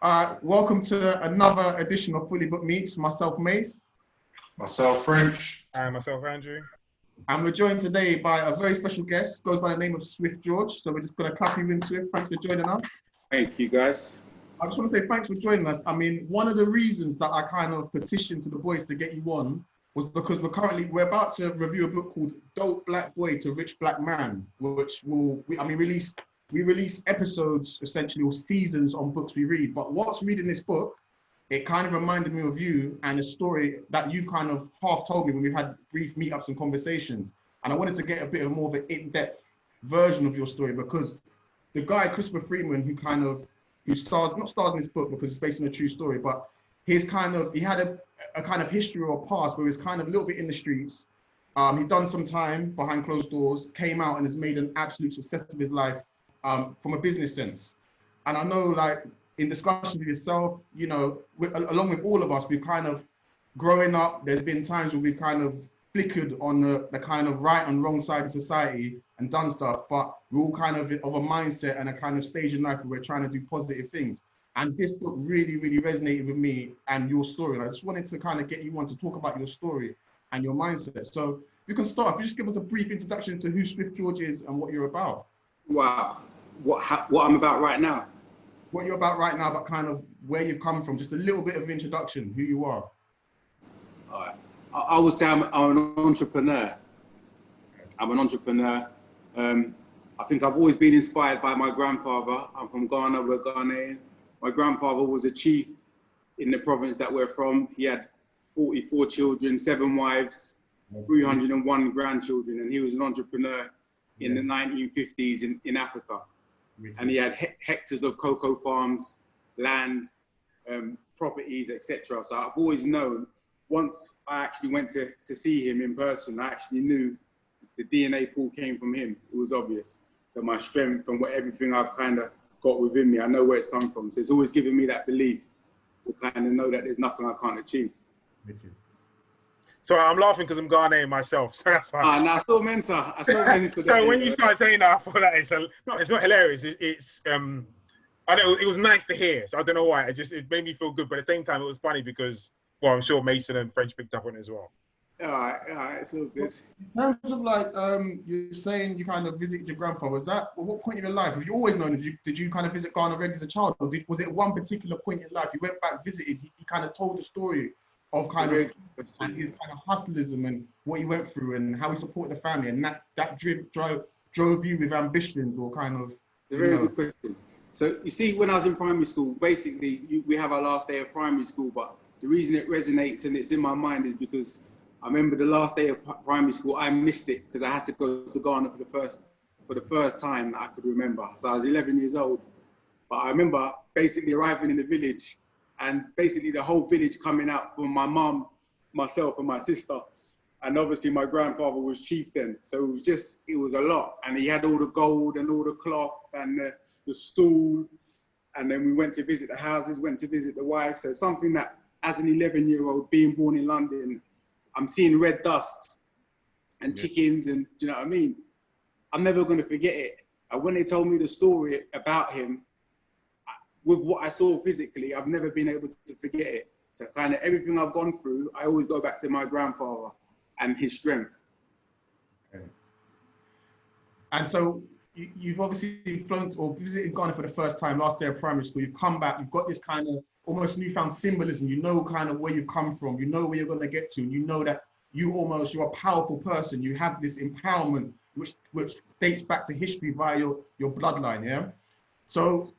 Welcome to another edition of Fully Booked Meets. Myself, Mace. Myself, French. And myself, Andrew. And we're joined today by a very special guest, goes by the name of Swift George. So we're just going to clap you in, Swift. Thanks for joining us. Thank you, guys. I just want to say thanks for joining us. I mean, one of the reasons that I kind of petitioned to the boys to get you on was because we're about to review a book called Dope Black Boy to Rich Black Man, which we release episodes essentially, or seasons on books we read. But whilst reading this book, it kind of reminded me of you and a story that you've kind of half told me when we've had brief meetups and conversations. And I wanted to get a bit of more of an in-depth version of your story, because the guy, Christopher Freeman, who stars in this book because it's based on a true story, but he had a kind of history or past where he was kind of a little bit in the streets. He'd done some time behind closed doors, came out and has made an absolute success of his life from a business sense. And I know, like, in discussion with yourself, you know, along with all of us, we've kind of, growing up, there's been times where we've kind of flickered on the kind of right and wrong side of society and done stuff, but we're all kind of a mindset and a kind of stage in life where we're trying to do positive things. And this book really, really resonated with me and your story. And I just wanted to kind of get you on to talk about your story and your mindset. So you can start. If you just give us a brief introduction to who Swift George is and what you're about. Wow. What I'm about right now? What you're about right now, but kind of where you've come from. Just a little bit of introduction, who you are. All right. I would say I'm an entrepreneur. I'm an entrepreneur. I think I've always been inspired by my grandfather. I'm from Ghana, we're Ghanaian. My grandfather was a chief in the province that we're from. He had 44 children, 7 wives, 301 grandchildren, and he was an entrepreneur in the 1950s in Africa. And he had hectares of cocoa farms, land, properties, etc. So I've always known, once I actually went to see him in person, I actually knew the DNA pool came from him. It was obvious. So my strength and everything I've kind of got within me, I know where it's come from. So it's always given me that belief to kind of know that there's nothing I can't achieve. So I'm laughing because I'm Ghanaian myself, so that's fine. I saw Mensa. So when you started saying that, I thought that it's not hilarious. I know it was nice to hear. So I don't know why. It made me feel good, but at the same time, it was funny because, well, I'm sure Mason and French picked up on it as well. All right, it's all good. In terms of, like, you're saying you kind of visited your grandfather. Was that at what point in your life? Have you always known? Did you kind of visit Ghana regularly as a child, or was it one particular point in life you went back, visited? He kind of told the story of kind of and his kind of hustleism and what he went through and how he supported the family, and that drove you with ambitions, or kind of. It's a very good question. So you see, when I was in primary school, basically we have our last day of primary school, but the reason it resonates and it's in my mind is because I remember the last day of primary school, I missed it because I had to go to Ghana for the first time that I could remember. So I was 11 years old, but I remember basically arriving in the village, and basically the whole village coming out from my mum, myself and my sister. And obviously my grandfather was chief then. So it was a lot. And he had all the gold and all the cloth and the stool. And then we went to visit the houses, went to visit the wife. So something that, as an 11-year-old being born in London, I'm seeing red dust and chickens, and do you know what I mean? I'm never going to forget it. And when they told me the story about him, with what I saw physically, I've never been able to forget it. So kind of everything I've gone through, I always go back to my grandfather and his strength. Okay. And so you've obviously flown or visited Ghana for the first time last day of primary school. You've come back, you've got this kind of almost newfound symbolism. You know kind of where you've come from, you know where you're going to get to, and you know that you're a powerful person. You have this empowerment which dates back to history via your bloodline, yeah? So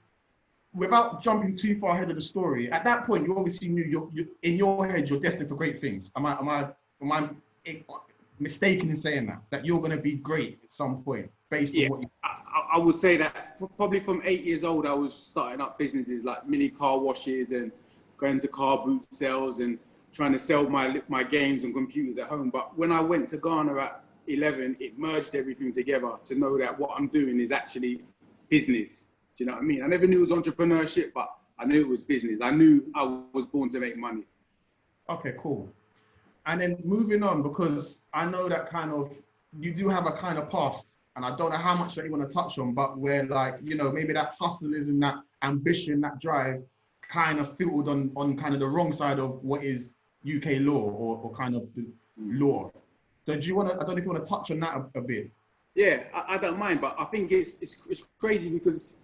without jumping too far ahead of the story, at that point you obviously knew you in your head you're destined for great things. Am I mistaken in saying that you're going to be great at some point based on what you... I would say that probably from 8 years old, I was starting up businesses like mini car washes and going to car boot sales and trying to sell my games and computers at home. But when I went to Ghana at 11, it merged everything together to know that what I'm doing is actually business. Do you know what I mean? I never knew it was entrepreneurship, but I knew it was business. I knew I was born to make money. Okay, cool. And then moving on, because I know that kind of, you do have a kind of past, and I don't know how much that you want to touch on, but where, like, you know, maybe that hustleism, that ambition, that drive kind of filtered on kind of the wrong side of what is UK law or kind of the law. So do you want to, I don't know if you want to touch on that a bit. Yeah, I don't mind, but I think it's crazy because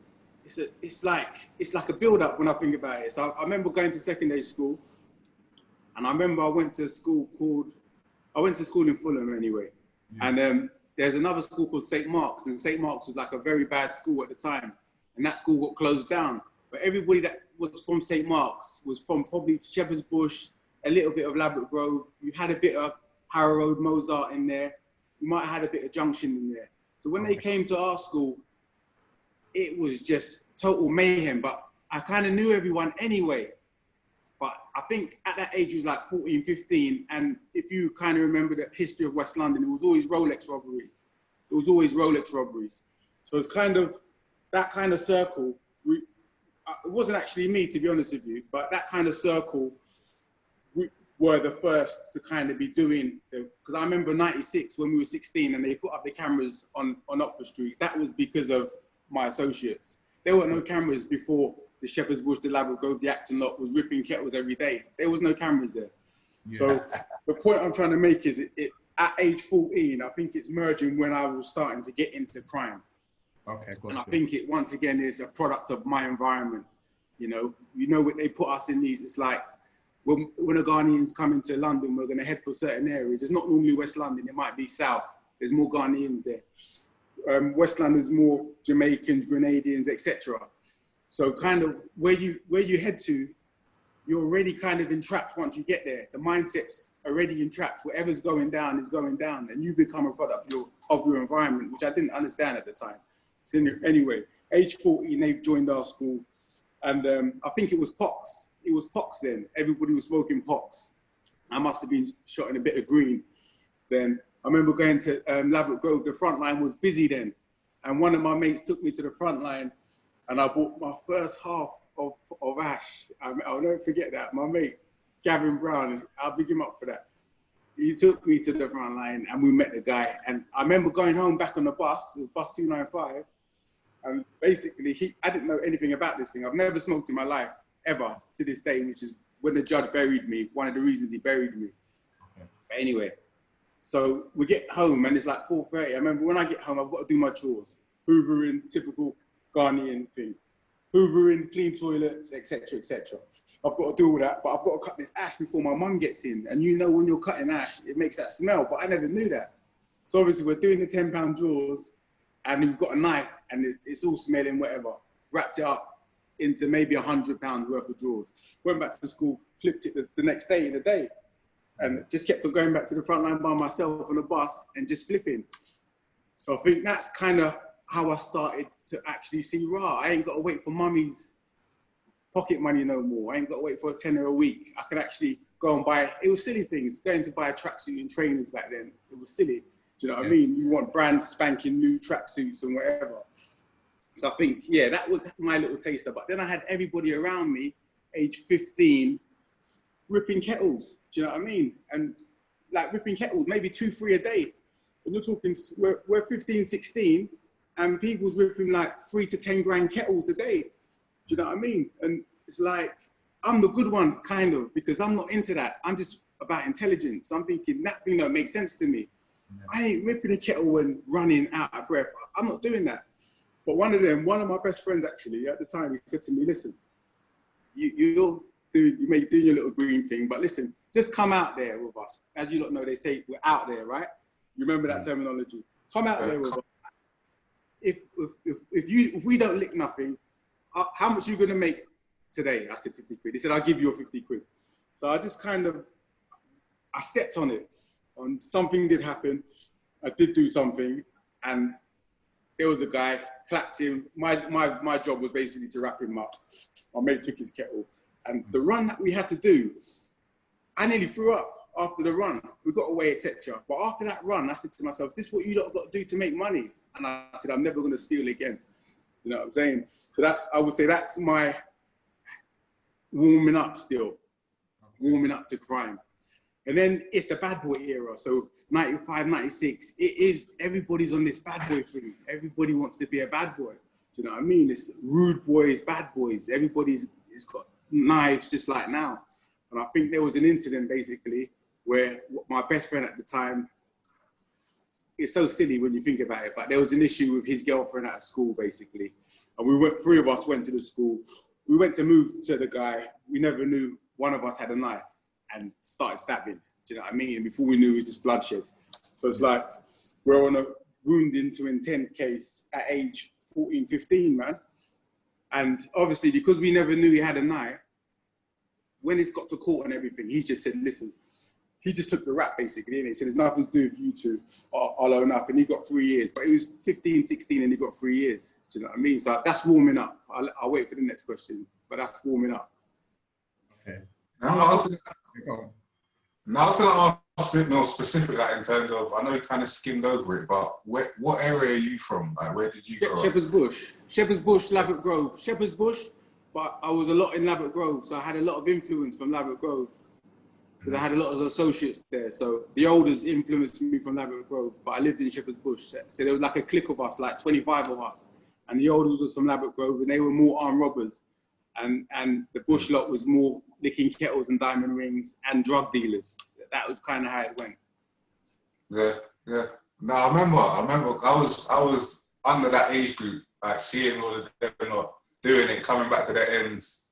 it's like a build up when I think about it. So I remember going to secondary school, and I remember I went to school in Fulham anyway, and there's another school called St. Mark's, and St. Mark's was like a very bad school at the time, and that school got closed down. But everybody that was from St. Mark's was from probably Shepherd's Bush, a little bit of Ladbroke Grove. You had a bit of Harrow Road, Mozart in there. You might have had a bit of Junction in there. So when they came to our school, it was just total mayhem. But I kind of knew everyone anyway. But I think at that age, it was like 14, 15. And if you kind of remember the history of West London, it was always Rolex robberies. It was always Rolex robberies. So it's kind of that kind of circle. It wasn't actually me, to be honest with you, but that kind of circle, we were the first to kind of be doing, because I remember 96 when we were 16 and they put up the cameras on Oxford Street. That was because of my associates. There were no cameras before the Shepherd's Bush, the Ladbroke Grove, the Acton lot was ripping kettles every day. There was no cameras there. Yeah. So the point I'm trying to make is at age 14, I think it's merging when I was starting to get into crime. Okay, gotcha. And I think it, once again, is a product of my environment. You know what they put us in these, it's like, when the Ghanaians come into London, we're going to head for certain areas. It's not normally West London, it might be South. There's more Ghanaians there. West London's more Jamaicans, Grenadians, etc. So kind of where you head to, you're already kind of entrapped once you get there. The mindset's already entrapped. Whatever's going down is going down, and you become a product of your environment, which I didn't understand at the time. So anyway, age 14, they joined our school, and I think it was Pox. It was Pox then. Everybody was smoking Pox. I must have been shot in a bit of green. Then I remember going to Ladbroke Grove. The front line was busy then, and one of my mates took me to the front line, and I bought my first half of ash. I'll never forget that. My mate, Gavin Brown, I'll big him up for that. He took me to the front line and we met the guy. And I remember going home back on the bus, it was bus 295. And basically, I didn't know anything about this thing. I've never smoked in my life, ever, to this day, which is when the judge buried me, one of the reasons he buried me. Okay. But anyway, so we get home and it's like 4:30. I remember when I get home, I've got to do my chores. Hoovering, typical Ghanaian thing. Hoovering, clean toilets, etc., etc. I've got to do all that, but I've got to cut this ash before my mum gets in. And you know when you're cutting ash, it makes that smell, but I never knew that. So obviously we're doing the £10 drawers and we've got a knife and it's all smelling, whatever. Wrapped it up into maybe £100 worth of drawers. Went back to school, flipped it the next day in the day. And just kept on going back to the front line by myself on the bus and just flipping. So I think that's kind of how I started to actually see, I ain't got to wait for mummy's pocket money no more. I ain't got to wait for a tenner a week. I could actually go and buy, it was silly things, going to buy a tracksuit and trainers back then. It was silly. Do you know what I mean? You want brand spanking new tracksuits and whatever. So I think, yeah, that was my little taster. But then I had everybody around me, age 15, ripping kettles. Do you know what I mean? And like ripping kettles, maybe 2-3 a day. And you're talking, we're 15, 16, and people's ripping like 3 to 10 grand kettles a day. Do you know what I mean? And it's like, I'm the good one, kind of, because I'm not into that. I'm just about intelligence. I'm thinking that thing that makes sense to me. Yeah. I ain't ripping a kettle and running out of breath. I'm not doing that. But one of my best friends actually, at the time, he said to me, listen, you may do your little green thing, but listen, just come out there with us. As you lot know, they say we're out there, right? You remember that terminology? Come out there with us. If we don't lick nothing, how much are you going to make today? I said 50 quid. He said, I'll give you 50 quid. So I just kind of, I stepped on it. And something did happen. I did do something. And there was a guy, clapped him. My job was basically to wrap him up. My mate took his kettle. And the run that we had to do, I nearly threw up after the run. We got away, etc. But after that run, I said to myself, this is what you lot got to do to make money. And I said, I'm never going to steal again. You know what I'm saying? So I would say that's my warming up still. Warming up to crime. And then it's the bad boy era. So 95, 96, it is, everybody's on this bad boy thing. Everybody wants to be a bad boy. Do you know what I mean? It's rude boys, bad boys. Everybody's got knives just like now. And I think there was an incident basically where my best friend at the time, it's so silly when you think about it, but there was an issue with his girlfriend at school basically. And three of us went to the school. We went to move to the guy. We never knew one of us had a knife and started stabbing. Do you know what I mean? And before we knew, it was just bloodshed. So it's like, we're on a wounding to intent case at age 14, 15, man. And obviously, because we never knew he had a knife, when it's got to court and everything, he just said, listen, he just took the rap basically, and he said, there's nothing to do with you two, I'll own up. And he got 3 years, but he was 15, 16 and he got 3 years. Do you know what I mean? So that's warming up. I'll wait for the next question, but that's warming up. Okay. Now I was going to ask a bit more specific, like in terms of, I know you kind of skimmed over it, but what area are you from? Like, where did you grow up? Shepherd's Bush. Shepherd's Bush, Laverick Grove. Shepherd's Bush, but I was a lot in Laverick Grove, so I had a lot of influence from Laverick Grove. Because I had a lot of associates there. So the olders influenced me from Laverick Grove, but I lived in Shepherd's Bush. So there was like a clique of us, like 25 of us. And the olders was from Laverick Grove, and they were more armed robbers. And the Bush lot was more licking kettles and diamond rings and drug dealers. That was kind of how it went. Yeah. No, I remember I was under that age group, like seeing all of them not doing it, coming back to their ends.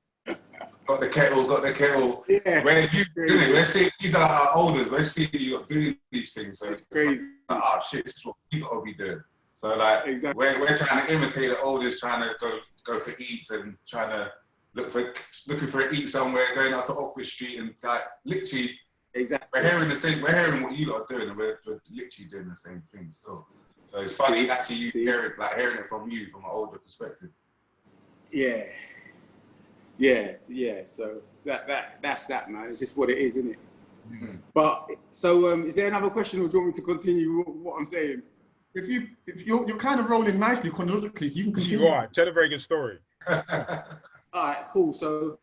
Got the kettle. Yeah. When you doing it, let's see, these are our elders, let's see you doing these things. So it's crazy. Like, oh shit, this is what we gotta be doing. So like, exactly. we're trying to imitate the elders, trying to go for eats and trying to looking for a eat somewhere, going out to Oxford Street, and like literally, exactly. We're hearing what you lot are doing, and we're literally doing the same thing still. So it's funny actually hearing it from you from an older perspective. Yeah. So that's that, man. It's just what it is, isn't it? Mm-hmm. But so, is there another question, or do you want me to continue what I'm saying? If you're kind of rolling nicely chronologically, so you can continue. You are. Tell a very good story. All right, cool. So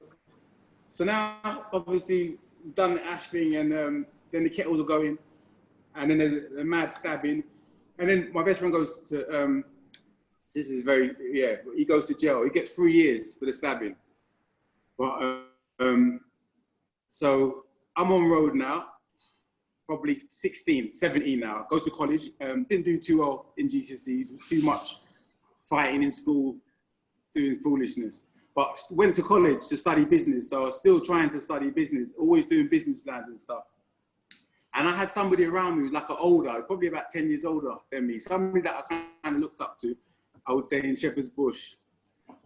now, obviously, we've done the ash thing, and then the kettles are going, and then there's a mad stabbing, and then my best friend goes to this is he goes to jail. He gets 3 years for the stabbing. But so I'm on road now, probably 16, 17 now. Go to college. Didn't do too well in GCSEs. Was too much fighting in school, doing foolishness. But went to college to study business. So I was still trying to study business, always doing business plans and stuff. And I had somebody around me who was like an older, probably about 10 years older than me. Somebody that I kind of looked up to, I would say, in Shepherd's Bush.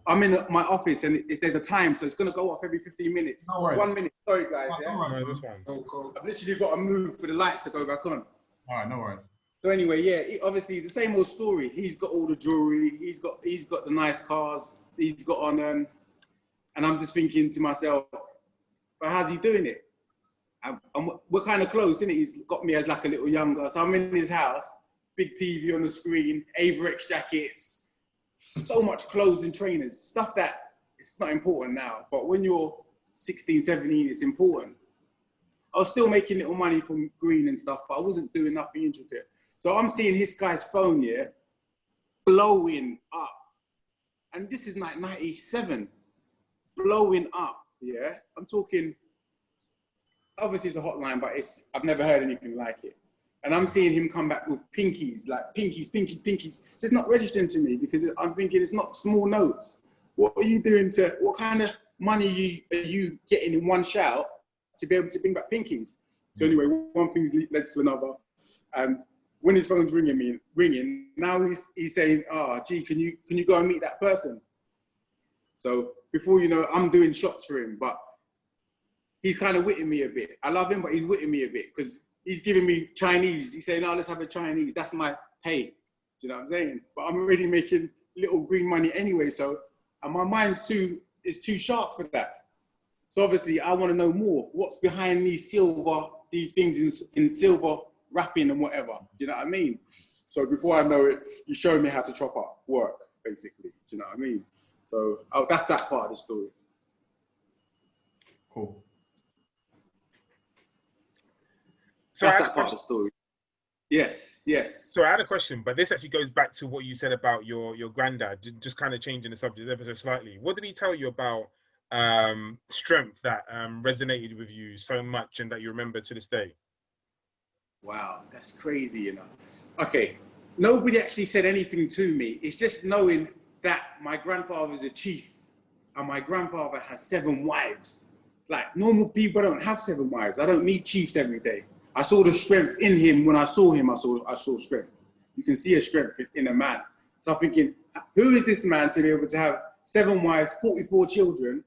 I'm in my office and there's a time, so it's going to go off every 15 minutes. No worries. 1 minute. Sorry, guys. Yeah? No, this one. Cool. I've literally got to move for the lights to go back on. All right, no worries. So anyway, yeah, obviously the same old story. He's got all the jewelry. He's got the nice cars. He's got on, and I'm just thinking to myself, but how's he doing it? We're kind of close, isn't it? He's got me as like a little younger. So I'm in his house, big TV on the screen, Averex jackets, so much clothes and trainers, stuff that it's not important now. But when you're 16, 17, it's important. I was still making little money from green and stuff, but I wasn't doing nothing intricate. So I'm seeing this guy's phone, yeah, blowing up. And this is like 97, blowing up, yeah? I'm talking, obviously it's a hotline, but I've never heard anything like it. And I'm seeing him come back with pinkies, like pinkies. So it's not registering to me because I'm thinking it's not small notes. What are you doing what kind of money are you getting in one shout to be able to bring back pinkies? So anyway, one thing led to another. And when his phone's ringing, now he's saying, gee, can you go and meet that person? So before you know, I'm doing shots for him, but he's kind of witting me a bit. I love him, but he's witting me a bit because he's giving me Chinese. He's saying, let's have a Chinese. That's my pay. Do you know what I'm saying? But I'm already making little green money anyway. And my mind's too sharp for that. So obviously I want to know more. What's behind these things in silver wrapping and whatever. Do you know what I mean? So before I know it, you're showing me how to chop up work, basically. Do you know what I mean? So that's that part of the story. Cool. So that's that part of the story. Yes. So I had a question, but this actually goes back to what you said about your granddad, just kind of changing the subject ever so slightly. What did he tell you about strength that resonated with you so much and that you remember to this day? Wow, that's crazy, you know. Okay, nobody actually said anything to me. It's just knowing that my grandfather is a chief and my grandfather has 7 wives. Like, normal people don't have 7 wives. I don't meet chiefs every day. I saw the strength in him. When I saw him, I saw strength. You can see a strength in a man. So I'm thinking, who is this man to be able to have 7 wives, 44 children,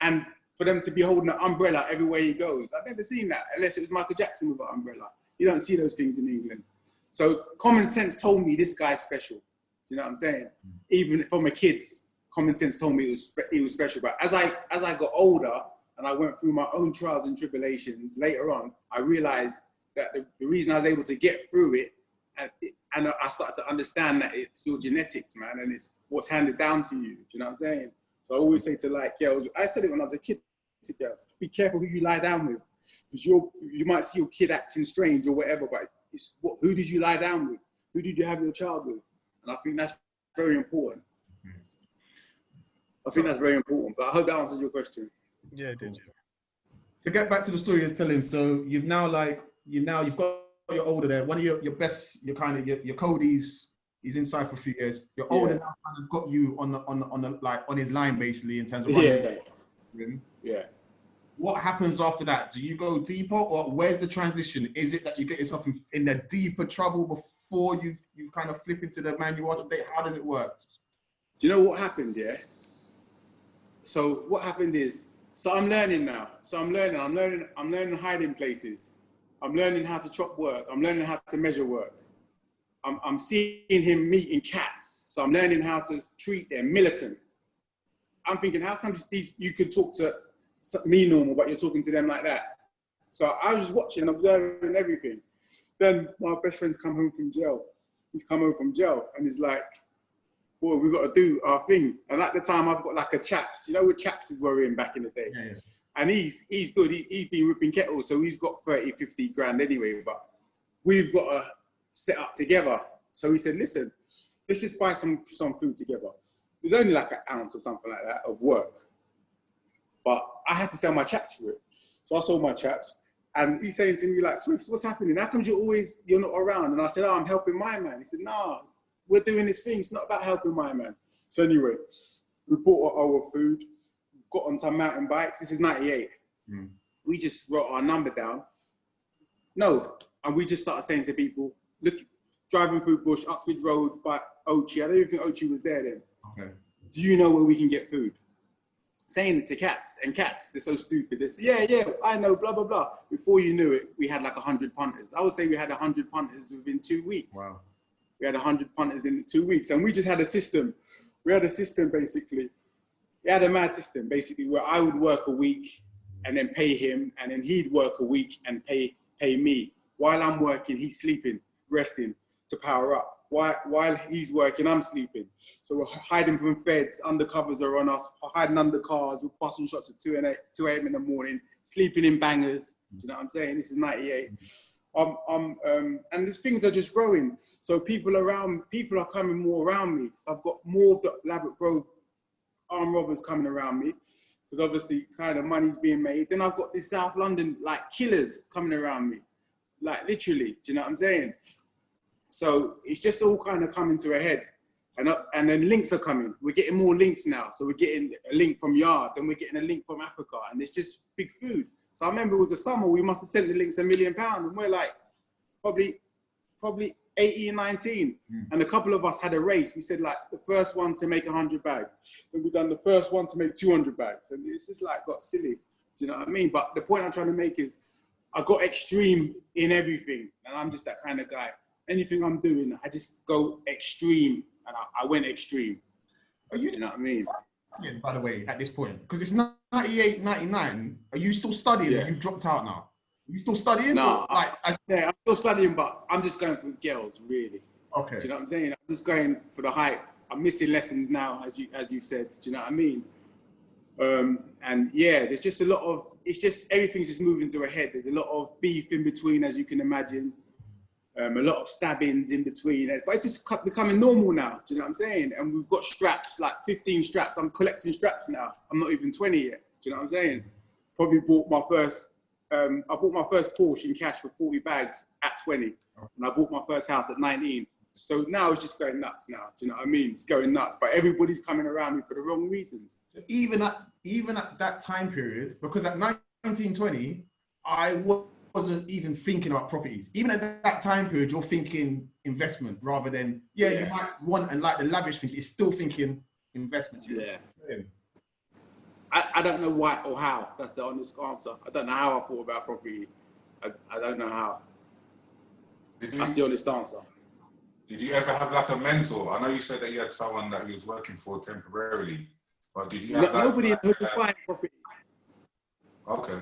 and for them to be holding an umbrella everywhere he goes? I've never seen that, unless it was Michael Jackson with an umbrella. You don't see those things in England. So common sense told me this guy's special. Do you know what I'm saying? Even from a kid, common sense told me he was special. But as I got older and I went through my own trials and tribulations later on, I realized that the reason I was able to get through it, and I started to understand that it's your genetics, man, and it's what's handed down to you. Do you know what I'm saying? So I always say to like girls, I said it when I was a kid to girls, be careful who you lie down with, because you might see your kid acting strange or whatever, but it's who did you lie down with? Who did you have your child with? And I think that's very important. I think that's very important, but I hope that answers your question. Yeah, it did. To get back to the story you're telling, so you've got your older there. One of your best, your Cody's, he's inside for a few years. Your older now kind of got you on his line basically in terms of running. Yeah. What happens after that? Do you go deeper, or where's the transition? Is it that you get yourself in the deeper trouble before you kind of flip into the man you are today? How does it work? Do you know what happened? Yeah. So what happened is, I'm learning now. I'm learning hiding places. I'm learning how to chop work. I'm learning how to measure work. I'm seeing him meeting cats. So I'm learning how to treat them militant. I'm thinking, how come you could talk to me normal, but you're talking to them like that? So I was watching and observing everything. Then my best friend's come home from jail. He's come home from jail and he's like, boy, we've got to do our thing. And at the time, I've got like a chaps. You know what chapses were in back in the day? Yeah. And he's good. He's been ripping kettles, so he's got 30, 50 grand anyway. But we've got to set up together. So he said, listen, let's just buy some food together. It was only like an ounce or something like that of work. But I had to sell my chaps for it. So I sold my chaps. And he's saying to me, like, Swift, what's happening? How come you're not around? And I said, oh, I'm helping my man. He said, nah, we're doing this thing. It's not about helping my man. So anyway, we bought our food, got on some mountain bikes. This is 98. We just wrote our number down. No. And we just started saying to people, look, driving through bush, Uxbridge Road by Ochi. I don't even think Ochi was there then. Okay. Do you know where we can get food? Saying it to cats, and cats, they're so stupid. They say, yeah, I know, blah, blah, blah. Before you knew it, we had like 100 punters. I would say we had 100 punters within 2 weeks. Wow. We had 100 punters in 2 weeks, and we just had a system. We had a system, basically. We had a mad system, basically, where I would work a week and then pay him, and then he'd work a week and pay me. While I'm working, he's sleeping, resting to power up. While he's working, I'm sleeping. So we're hiding from feds, undercovers are on us, hiding under cars, we're passing shots at 2 a.m. in the morning, sleeping in bangers. Do you know what I'm saying? This is 98. And these things are just growing. So people are coming more around me. So I've got more of the Elaborate Grove armed robbers coming around me, because obviously kind of money's being made. Then I've got this South London like killers coming around me, like literally. Do you know what I'm saying? So it's just all kind of coming to a head. And then links are coming. We're getting more links now. So we're getting a link from Yard, then we're getting a link from Africa, and it's just big food. So I remember it was a summer, we must have sent the links £1 million, and we're like probably 18, 19. And a couple of us had a race. We said like the first one to make 100 bags. Then we done the first one to make 200 bags. And it's just like got silly. Do you know what I mean? But the point I'm trying to make is I got extreme in everything. And I'm just that kind of guy. Anything I'm doing, I just go extreme. And I went extreme. Do you know what I mean? By the way, at this point, because it's 98, 99, are you still studying? Yeah. Or you dropped out now? Are you still studying? No, I'm still studying, but I'm just going for girls, really. Okay. Do you know what I'm saying? I'm just going for the hype. I'm missing lessons now, as you said. Do you know what I mean? And yeah, there's just a lot of, everything's just moving to a head. There's a lot of beef in between, as you can imagine. A lot of stabbings in between. But it's just becoming normal now, do you know what I'm saying? And we've got straps, like 15 straps. I'm collecting straps now. I'm not even 20 yet, do you know what I'm saying? Probably bought my first, I bought my first Porsche in cash for 40 bags at 20. And I bought my first house at 19. So now it's just going nuts now, do you know what I mean? It's going nuts, but everybody's coming around me for the wrong reasons. Even at that time period, because at 1920, I wasn't even thinking about properties. Even at that time period, you're thinking investment rather than, you might want, and like the lavish thing, it's still thinking investment. Yeah. I don't know why or how. That's the honest answer. I don't know how I thought about property. I don't know how. That's the honest answer. Did you ever have like a mentor? I know you said that you had someone that you was working for temporarily, but did you have nobody in the hood was buying property. Okay.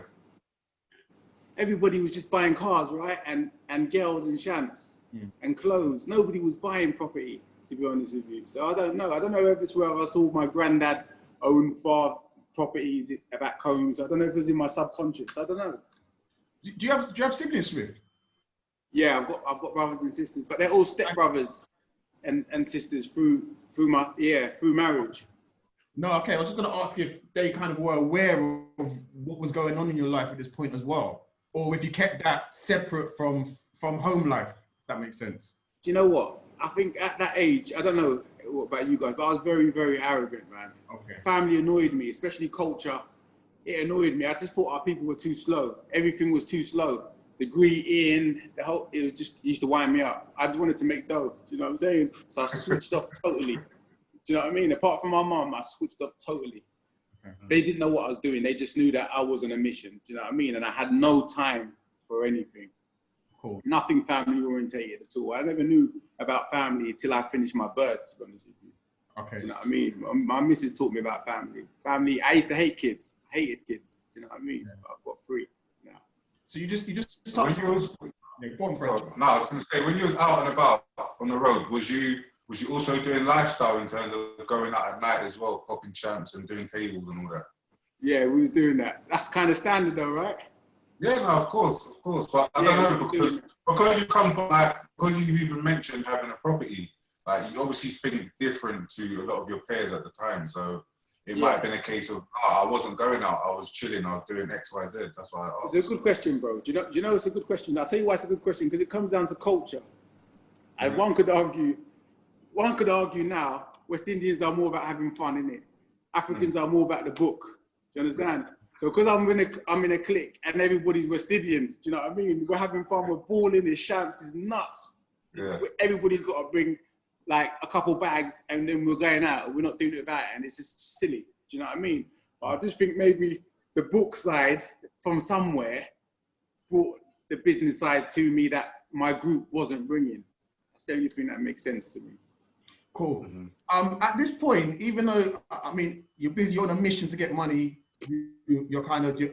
Everybody was just buying cars, right? And girls and shants and clothes. Nobody was buying property, to be honest with you. So I don't know. I don't know if it's where I saw my granddad own 5 properties back home. So I don't know if it was in my subconscious. I don't know. Do you have siblings, Swift? Yeah, I've got brothers and sisters, but they're all stepbrothers and sisters through marriage. No, okay. I was just going to ask if they kind of were aware of what was going on in your life at this point as well, or if you kept that separate from home life. If that makes sense. Do you know what? I think at that age, I don't know what about you guys, but I was very, very arrogant, man. Okay. Family annoyed me, especially culture. It annoyed me. I just thought our people were too slow. Everything was too slow. The greeting, it used to wind me up. I just wanted to make dough. Do you know what I'm saying? So I switched off totally. Do you know what I mean? Apart from my mum, I switched off totally. They didn't know what I was doing. They just knew that I was on a mission. Do you know what I mean? And I had no time for anything. Cool. Nothing family orientated at all. I never knew about family until I finished my bird, to be honest with you. Okay. Do you know what I mean? My missus taught me about family. Family, I used to hate kids. I hated kids. Do you know what I mean? Yeah. I've got 3 now. So you just touched No, I was going to say, when you was out and about on the road, was you also doing lifestyle in terms of going out at night as well, popping champs and doing tables and all that? Yeah, we was doing that. That's kind of standard though, right? Yeah, no, of course. But I don't know, because you come from because you even mentioned having a property, you obviously think different to a lot of your peers at the time. So it might have been a case of, I wasn't going out, I was chilling, I was doing X, Y, Z. That's why I asked. It's a good question, bro. Do you know it's a good question? I'll tell you why it's a good question, because it comes down to culture. And one could argue now, West Indians are more about having fun, innit? Africans are more about the book. Do you understand? So because I'm in a clique and everybody's West Indian, do you know what I mean? We're having fun, we're balling, it's shants, it's nuts. Yeah. Everybody's got to bring like a couple bags and then we're going out. We're not doing it about it, and it's just silly. Do you know what I mean? But I just think maybe the book side from somewhere brought the business side to me that my group wasn't bringing. That's the only thing that makes sense to me. Cool. Mm-hmm. At this point, even though, I mean, you're busy, you're on a mission to get money, you're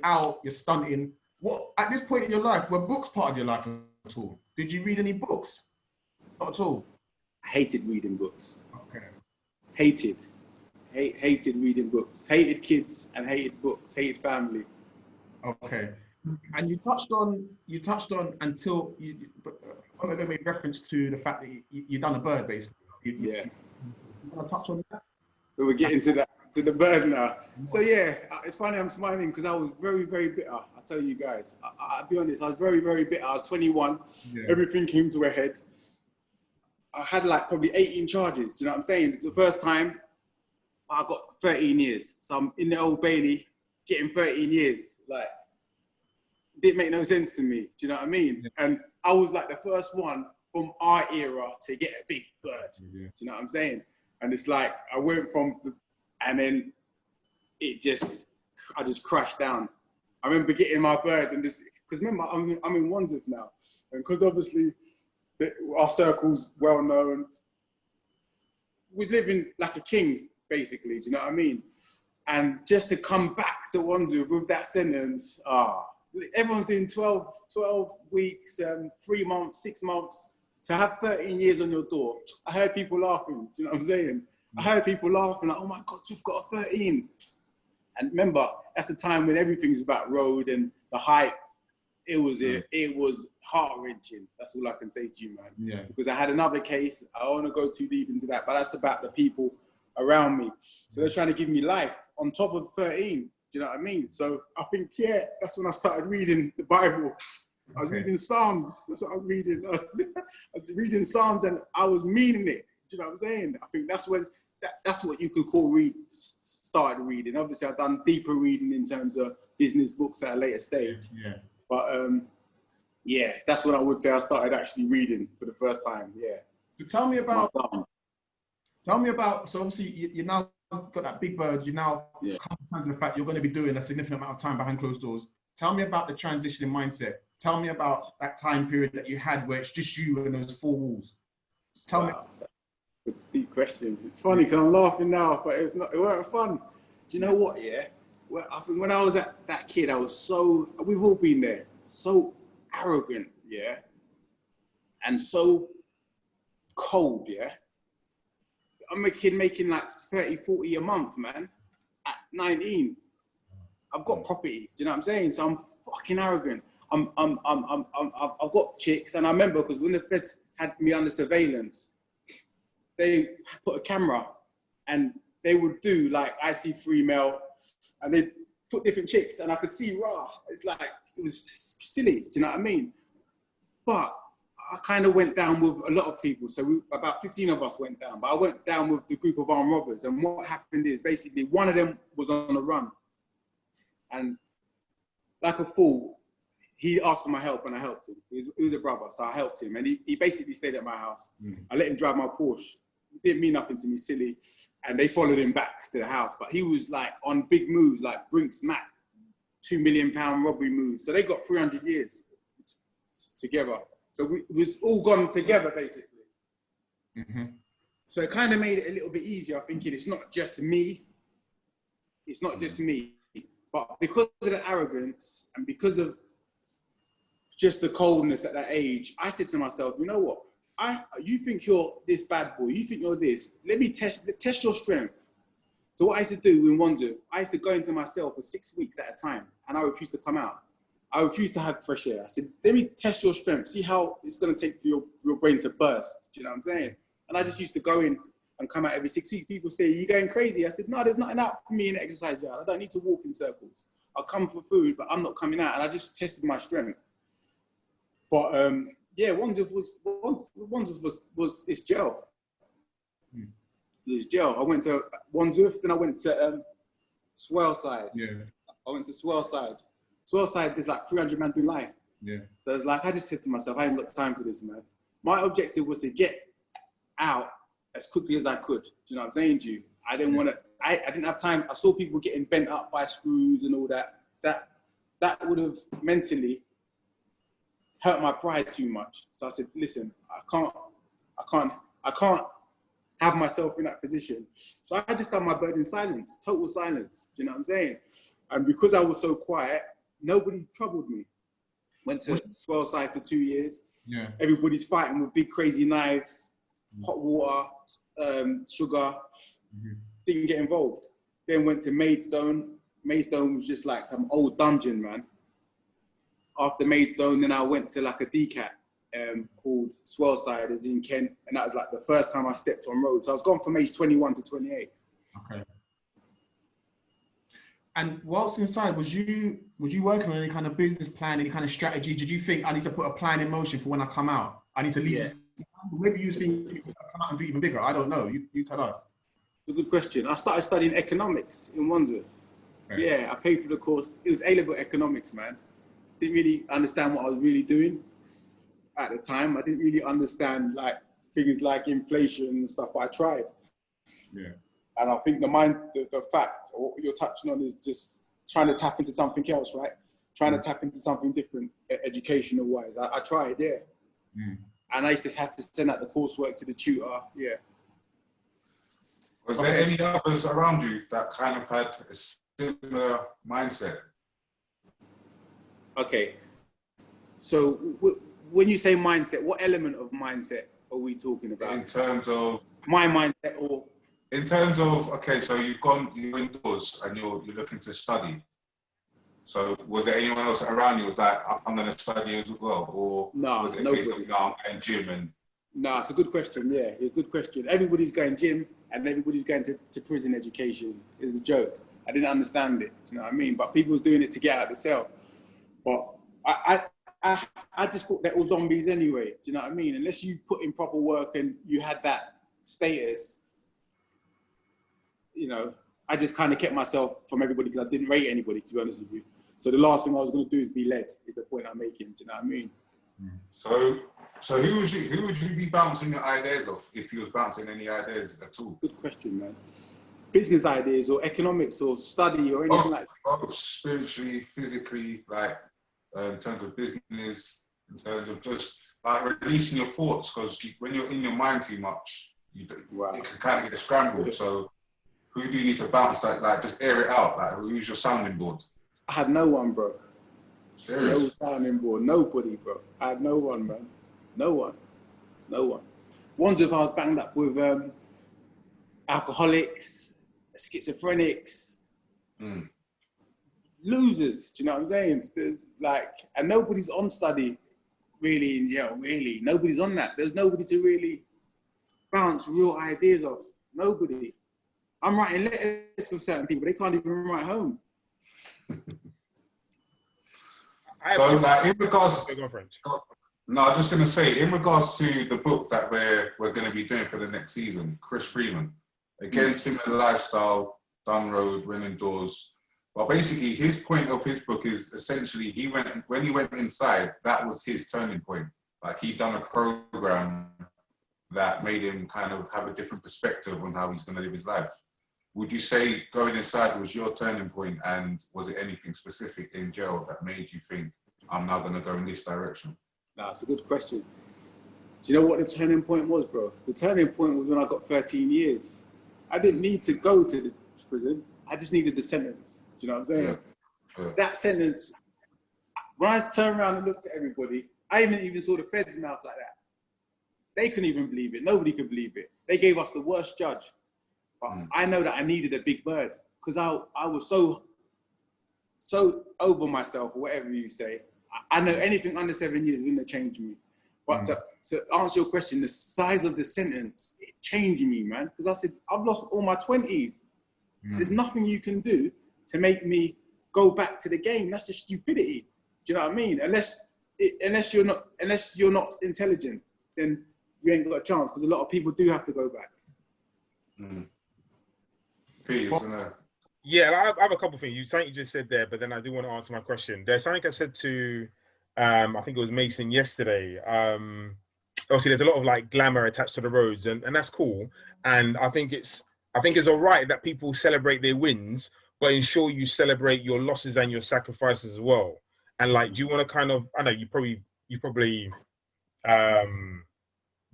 out, you're stunting. What, at this point in your life, were books part of your life at all? Did you read any books? Not at all. I hated reading books. Okay. Hated reading books. Hated kids and hated books. Hated family. Okay. And you touched on until you made reference to the fact that you done a bird, basically. You want to touch on that? So we're getting to the bird now. So yeah, it's funny I'm smiling because I was very, very bitter. I'll tell you guys. I'll be honest, I was very, very bitter. I was 21. Yeah. Everything came to a head. I had like probably 18 charges. Do you know what I'm saying? It's the first time I got 13 years. So I'm in the Old Bailey getting 13 years. Like, it didn't make no sense to me. Do you know what I mean? Yeah. And I was like the first one from our era to get a big bird. Yeah. Do you know what I'm saying? And it's like, I went and then I just crashed down. I remember getting my bird and just, because remember, I'm in Wandsworth now. And because obviously our circle's well known, was living like a king, basically, do you know what I mean? And just to come back to Wandsworth with that sentence, everyone's doing 12 weeks, 3 months, 6 months. To have 13 years on your door, I heard people laughing, do you know what I'm saying? I heard people laughing like, oh my God, you've got a 13. And remember, that's the time when everything's about road and the hype. It was heart-wrenching. That's all I can say to you, man. Yeah. Because I had another case. I don't want to go too deep into that, but that's about the people around me. So they're trying to give me life on top of 13. Do you know what I mean? So I think, yeah, that's when I started reading the Bible. I was reading Psalms. That's what I was reading. I was reading Psalms and I was meaning it. Do you know what I'm saying? I think that's when, that's what you could call started reading. Obviously, I've done deeper reading in terms of business books at a later stage. Yeah. But yeah, that's what I would say I started actually reading for the first time. Yeah. So tell me about, so obviously you now got that big bird, you now come to the fact you're going to be doing a significant amount of time behind closed doors. Tell me about the transition in mindset. Tell me about that time period that you had where it's just you and those four walls. Just tell me. It's a deep question. It's funny because I'm laughing now, but it weren't fun. Do you know what, yeah? Well, I think when I was that kid, I was we've all been there, so arrogant, yeah? And so cold, yeah? I'm a kid making like 30, 40 a month, man, at 19. I've got property, do you know what I'm saying? So I'm fucking arrogant. I've got chicks, and I remember because when the feds had me under surveillance, they put a camera and they would do like I see free mail and they put different chicks and I could see it's like, it was silly, do you know what I mean? But I kind of went down with a lot of people. So about 15 of us went down, but I went down with the group of armed robbers. And what happened is basically one of them was on the run. And like a fool, he asked for my help and I helped him. He was a brother, so I helped him. And he basically stayed at my house. I let him drive my Porsche. It didn't mean nothing to me, silly. And they followed him back to the house. But he was like on big moves, like Brinks Mac, £2 million robbery moves. So they got 300 years together. So it was all gone together, basically. So it kind of made it a little bit easier, thinking it's not just me. It's not just me. But because of the arrogance and because of just the coldness at that age, I said to myself, you know what? You think you're this bad boy, you think you're this, let me test your strength. So what I used to do in Wandsworth, I used to go into my cell for 6 weeks at a time and I refused to come out. I refused to have fresh air. I said, let me test your strength, see how it's going to take for your brain to burst. Do you know what I'm saying? And I just used to go in and come out every 6 weeks. People say, you're going crazy. I said, no, there's nothing out for me in the exercise yard. I don't need to walk in circles. I'll come for food, but I'm not coming out. And I just tested my strength. But yeah, Wandsworth was it's jail. It's jail. I went to Wandsworth, then I went to Swellside. Yeah. I went to Swellside. Swellside, there's like 300 man doing life. Yeah. So it's like, I just said to myself, I ain't got time for this, man. My objective was to get out as quickly as I could. Do you know what I'm saying to you? I didn't want to, I didn't have time. I saw people getting bent up by screws and all that. That would have mentally hurt my pride too much. So I said, listen, I can't have myself in that position. So I just done my bird in silence, total silence. Do you know what I'm saying? And because I was so quiet, nobody troubled me. Went to Swellside for 2 years. Yeah. Everybody's fighting with big crazy knives, hot water, sugar. Didn't get involved. Then went to Maidstone. Maidstone was just like some old dungeon, man. After Maidstone, then I went to like a DCAT called Swellside, as in Kent, and that was like the first time I stepped on road. So I was gone from age 21 to 28. Okay. And whilst inside, was you working on any kind of business plan, any kind of strategy? Did you think I need to put a plan in motion for when I come out? I need to leave. Yeah. Maybe you was thinking you could come out and do even bigger. I don't know. You tell us. It's a good question. I started studying economics in Wandsworth. Okay. Yeah, I paid for the course. It was A-level economics, man. Didn't really understand what I was really doing at the time. I didn't really understand like things like inflation and stuff, but I tried. Yeah. And I think the fact, or what you're touching on, is just trying to tap into something else, right? Trying to tap into something different, educational wise. I tried, yeah. And I used to have to send out the coursework to the tutor, yeah. Was there any others around you that kind of had a similar mindset? Okay. So when you say mindset, what element of mindset are we talking about? In terms of my mindset, or in terms of, okay, so you're indoors and you're looking to study. So was there anyone else around you who was like, I'm going to study as well? Or No, was it a nobody. case of, no, I'm going gym and... No, it's a good question. Yeah, a good question. Everybody's going gym and everybody's going to prison education. It's a joke. I didn't understand it. Do you know what I mean? But people was doing it to get out of the cell. But I just thought they're all zombies anyway. Do you know what I mean? Unless you put in proper work and you had that status, you know, I just kind of kept myself from everybody because I didn't rate anybody, to be honest with you. So the last thing I was going to do is be led, is the point I'm making. Do you know what I mean? So who would you be bouncing your ideas off if you was bouncing any ideas at all? Good question, man. Business ideas or economics or study or anything like that. Both spiritually, physically, like in terms of business, in terms of just like releasing your thoughts, because when you're in your mind too much, it can kind of get scrambled. So who do you need to bounce like just air it out? Like who's your sounding board? I had no one, bro. Serious? No sounding board, nobody, bro. I had no one, man. No one. Ones if I was banged up with alcoholics, schizophrenics, losers. Do you know what I'm saying? There's and nobody's on study really in jail. Really, nobody's on that. There's nobody to really bounce real ideas off. Nobody. I'm writing letters for certain people. They can't even write home. So, like, in regards, no, I was just going to say, in regards to the book that we're going to be doing for the next season, Chris Freeman, again, similar lifestyle, done road, went indoors. But basically, his point of his book is essentially when he went inside, that was his turning point. Like he'd done a program that made him kind of have a different perspective on how he's going to live his life. Would you say going inside was your turning point, and was it anything specific in jail that made you think, I'm now going to go in this direction? That's a good question. Do you know what the turning point was, bro? The turning point was when I got 13 years. I didn't need to go to the prison. I just needed the sentence. Do you know what I'm saying? Yeah. That sentence, when I turned around and looked at everybody, I even saw the feds' mouth like that. They couldn't even believe it. Nobody could believe it. They gave us the worst judge. But I know that I needed a big bird because I was so over myself, or whatever you say. I know anything under 7 years wouldn't have changed me. But to answer your question, the size of the sentence, it changed me, man. Because I said, I've lost all my 20s. There's nothing you can do to make me go back to the game. That's just stupidity. Do you know what I mean? Unless you're not intelligent, then you ain't got a chance. Because a lot of people do have to go back. Yeah, I have a couple of things. Something you just said there, but then I do want to answer my question. There's something I said to, I think it was Mason yesterday. Obviously, there's a lot of like glamour attached to the roads, and that's cool. And I think it's all right that people celebrate their wins, but ensure you celebrate your losses and your sacrifices as well. And like, do you want to kind of? I know you probably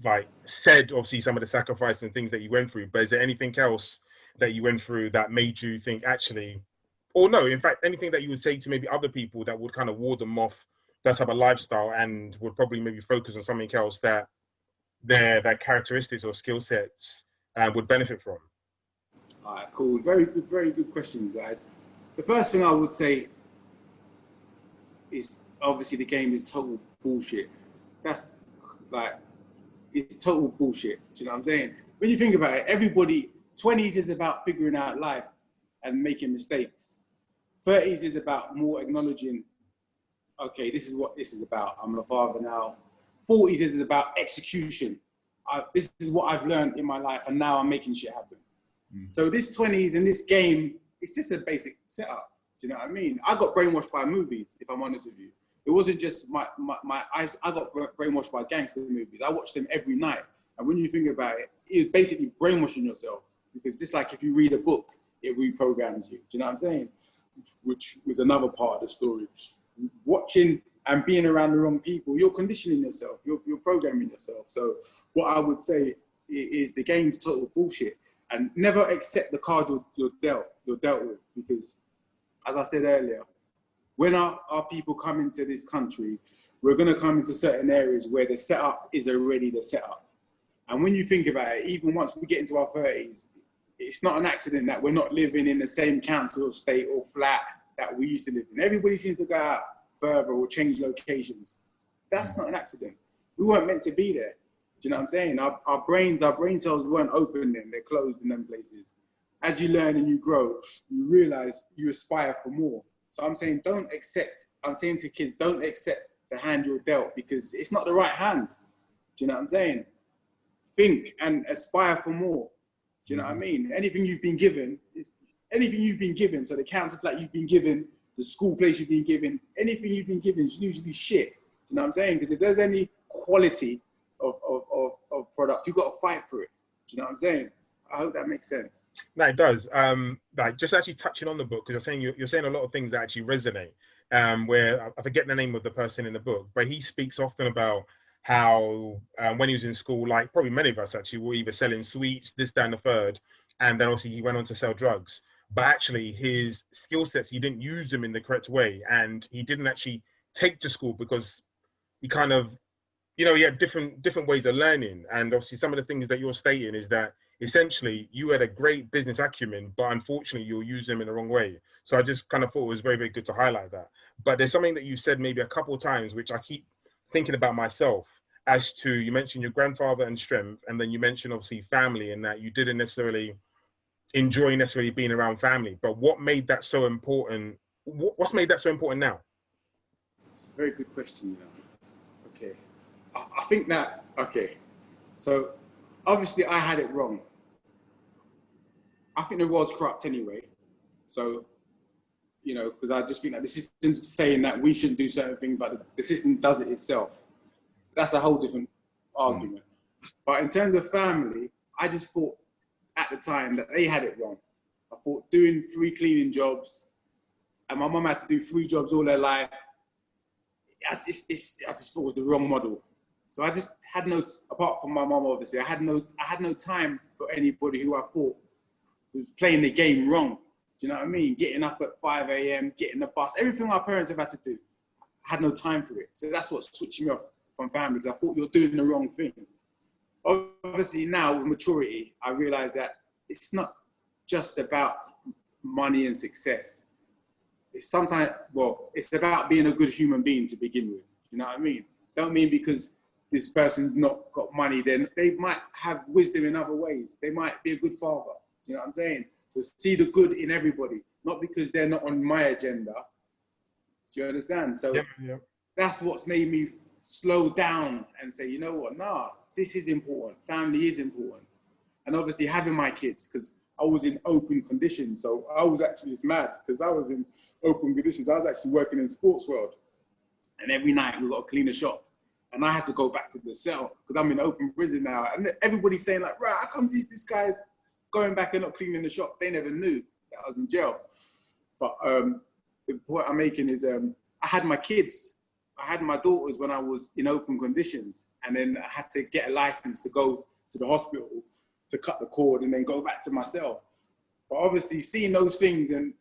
like said obviously some of the sacrifices and things that you went through, but is there anything else that you went through that made you think actually, or no, in fact, anything that you would say to maybe other people that would kind of ward them off that type of lifestyle and would probably maybe focus on something else that their characteristics or skill sets would benefit from? All right, cool. Very good questions, guys. The first thing I would say is obviously the game is total bullshit. That's like, it's total bullshit. Do you know what I'm saying? When you think about it, everybody, 20s is about figuring out life and making mistakes. 30s is about more acknowledging, okay, this is what this is about. I'm a father now. 40s is about execution. This is what I've learned in my life, and now I'm making shit happen. So this 20s and this game, it's just a basic setup. Do you know what I mean? I got brainwashed by movies, if I'm honest with you. It wasn't just my eyes. I got brainwashed by gangster movies. I watched them every night. And when you think about it, it's basically brainwashing yourself. Because just like if you read a book, it reprograms you. Do you know what I'm saying? Which was another part of the story. Watching and being around the wrong people, you're conditioning yourself. You're programming yourself. So what I would say is the game's total bullshit. And never accept the card you're dealt with. Because as I said earlier, when our people come into this country, we're going to come into certain areas where the setup is already the setup. And when you think about it, even once we get into our 30s, it's not an accident that we're not living in the same council estate or flat that we used to live in. Everybody seems to go out further or change locations. That's not an accident. We weren't meant to be there. Do you know what I'm saying? Our brain cells weren't open then. They're closed in them places. As you learn and you grow, you realize you aspire for more. So I'm saying I'm saying to kids, don't accept the hand you're dealt because it's not the right hand. Do you know what I'm saying? Think and aspire for more. Do you know what I mean? Anything you've been given, so the council flat you've been given, the school place you've been given, anything you've been given is usually shit. Do you know what I'm saying? Because if there's any quality of product, you've got to fight for it. Do you know what I'm saying? I hope that makes sense. No, it does. Like just actually touching on the book, because you're saying a lot of things that actually resonate. Where I forget the name of the person in the book, but he speaks often about how when he was in school, like probably many of us actually, were either selling sweets, this, that, and the third, and then obviously he went on to sell drugs. But actually, his skill sets, he didn't use them in the correct way, and he didn't actually take to school because he kind of, he had different ways of learning. And obviously, some of the things that you're stating is that essentially you had a great business acumen, but unfortunately you'll use them in the wrong way. So I just kind of thought it was very, very good to highlight that. But there's something that you said maybe a couple of times, which I keep thinking about myself, as to, you mentioned your grandfather and strength, and then you mentioned obviously family, and that you didn't necessarily enjoy being around family. But what made that so important? What's made that so important now? It's a very good question. Okay. I think that, okay. So obviously I had it wrong. I think the world's corrupt anyway. So, because I just think that the system's saying that we shouldn't do certain things, but the system does it itself. That's a whole different argument. But in terms of family, I just thought at the time that they had it wrong. I thought doing 3 cleaning jobs, and my mum had to do 3 jobs all her life. I just thought it was the wrong model. So I just had apart from my mum, obviously, I had no time for anybody who I thought was playing the game wrong. Do you know what I mean? Getting up at 5 a.m., getting the bus, everything our parents have had to do. I had no time for it. So that's what switched me off from family, because I thought you're doing the wrong thing. Obviously now with maturity, I realize that it's not just about money and success. It's about being a good human being to begin with. You know what I mean? Don't mean because this person's not got money, then they might have wisdom in other ways. They might be a good father. Do you know what I'm saying? So see the good in everybody, not because they're not on my agenda. Do you understand? So That's what's made me slow down and say, you know what? Nah, this is important. Family is important. And obviously having my kids, because I was in open conditions. So I was actually, it's mad, because I was in open conditions. I was actually working in the sports world. And every night we got to clean the shop. And I had to go back to the cell because I'm in open prison now. And everybody's saying like, right, how come these guys going back and not cleaning the shop? They never knew that I was in jail. But the point I'm making is I had my kids. I had my daughters when I was in open conditions. And then I had to get a license to go to the hospital to cut the cord and then go back to my cell. But obviously seeing those things, and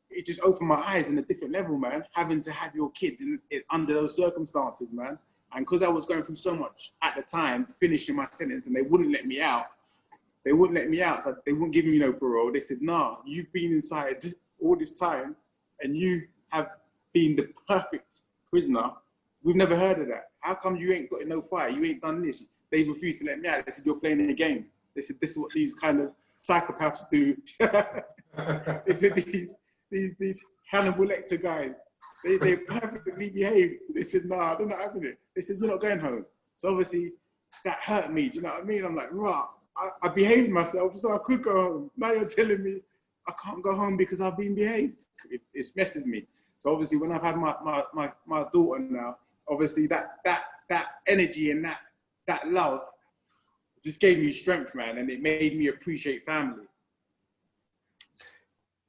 it just opened my eyes in a different level, man. Having to have your kids under those circumstances, man. And because I was going through so much at the time, finishing my sentence, and they wouldn't let me out. So they wouldn't give me no parole. They said, nah, you've been inside all this time and you have been the perfect prisoner. We've never heard of that. How come you ain't got no fight? You ain't done this. They refused to let me out. They said, you're playing a game. They said, this is what these kind of psychopaths do. They said, these Hannibal Lecter guys, they perfectly behaved. They said, nah, they're not having it. They said, you're not going home. So obviously that hurt me. Do you know what I mean? I'm like, rah, I behaved myself so I could go home. Now you're telling me I can't go home because I've been behaved. It's messed with me. So obviously when I've had my daughter now, obviously that energy and that love just gave me strength, man. And it made me appreciate family.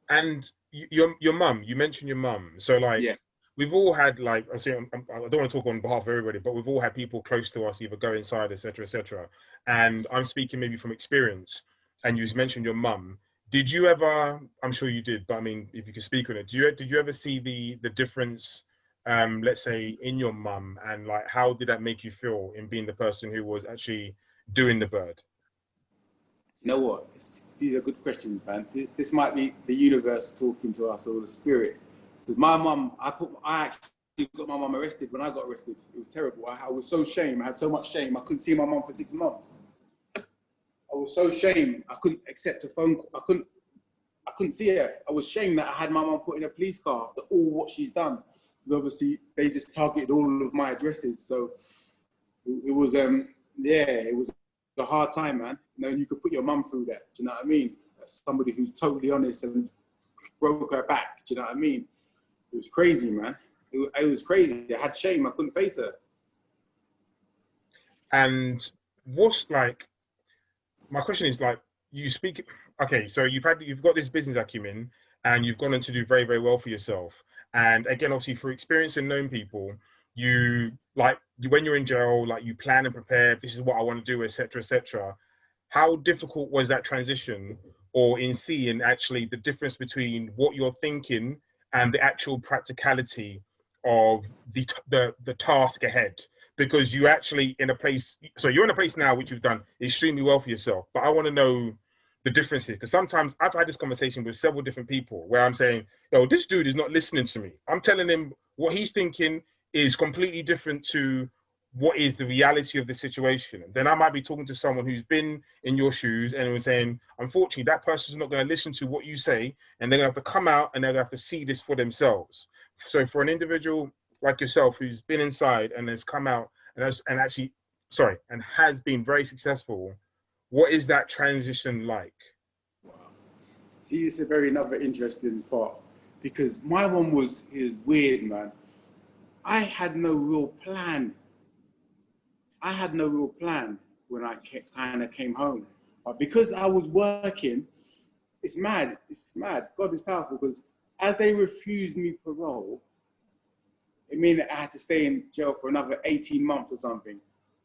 And your mum, you mentioned your mum. So like, yeah. We've all had like, I don't want to talk on behalf of everybody, but we've all had people close to us either go inside, etc., etc. And I'm speaking maybe from experience. And you mentioned your mum. Did you ever? I'm sure you did, but I mean, if you could speak on it, did you ever see the difference, let's say, in your mum, and like how did that make you feel in being the person who was actually doing the bird? You know what? These are good questions, man. This might be the universe talking to us or the spirit. Because my mum, I actually got my mum arrested when I got arrested. It was terrible. I was so ashamed. I had so much shame. I couldn't see my mum for 6 months. I was so ashamed. I couldn't accept a phone call. I couldn't see her. I was ashamed that I had my mum put in a police car after all what she's done. Because obviously they just targeted all of my addresses. So it was, it was a hard time, man. You know, you could put your mum through that. Do you know what I mean? As somebody who's totally honest and broke her back. Do you know what I mean? It was crazy, man. It was crazy. I had shame. I couldn't face her. And what's like, my question is like, you speak, okay, so you've got this business acumen and you've gone on to do very, very well for yourself. And again, obviously through experience and knowing people, when you're in jail, like you plan and prepare, this is what I want to do, etc., etc. How difficult was that transition, or in seeing actually the difference between what you're thinking and the actual practicality of the task ahead? Because you actually in a place, so you're in a place now which you've done extremely well for yourself, but I want to know the differences, because sometimes I've had this conversation with several different people where I'm saying, yo, this dude is not listening to me. I'm telling him what he's thinking is completely different to what is the reality of the situation. Then I might be talking to someone who's been in your shoes and was saying, unfortunately, that person's not going to listen to what you say, and they're going to have to come out and they're going to have to see this for themselves. So for an individual like yourself who's been inside and has come out and has been very successful, what is that transition like? Wow. See, it's another interesting part, because my one is weird, man. I had no real plan. When I kind of came home. But because I was working, it's mad. God is powerful, because as they refused me parole, it meant that I had to stay in jail for another 18 months or something.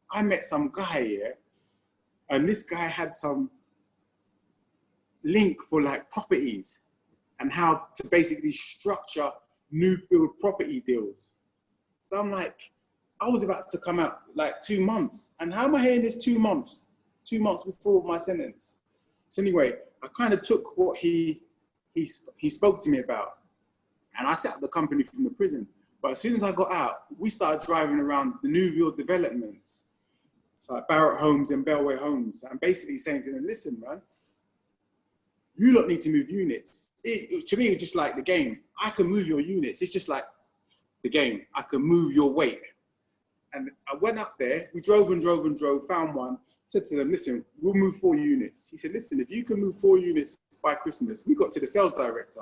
I met some guy here, and this guy had some link for like properties and how to basically structure new build property deals. So I'm like, I was about to come out like 2 months. And how am I hearing this 2 months? 2 months before my sentence. So anyway, I kind of took what he spoke to me about, and I set up the company from the prison. But as soon as I got out, we started driving around the new build developments, like Barrett Homes and Bellway Homes, and basically saying to them, listen, man, you lot need to move units. To me, it's just like the game. I can move your units. It's just like the game. I can move your weight. And I went up there, we drove and drove, found one, said to them, listen, we'll move 4 units. He said, listen, if you can move 4 units by Christmas, we got to the sales director.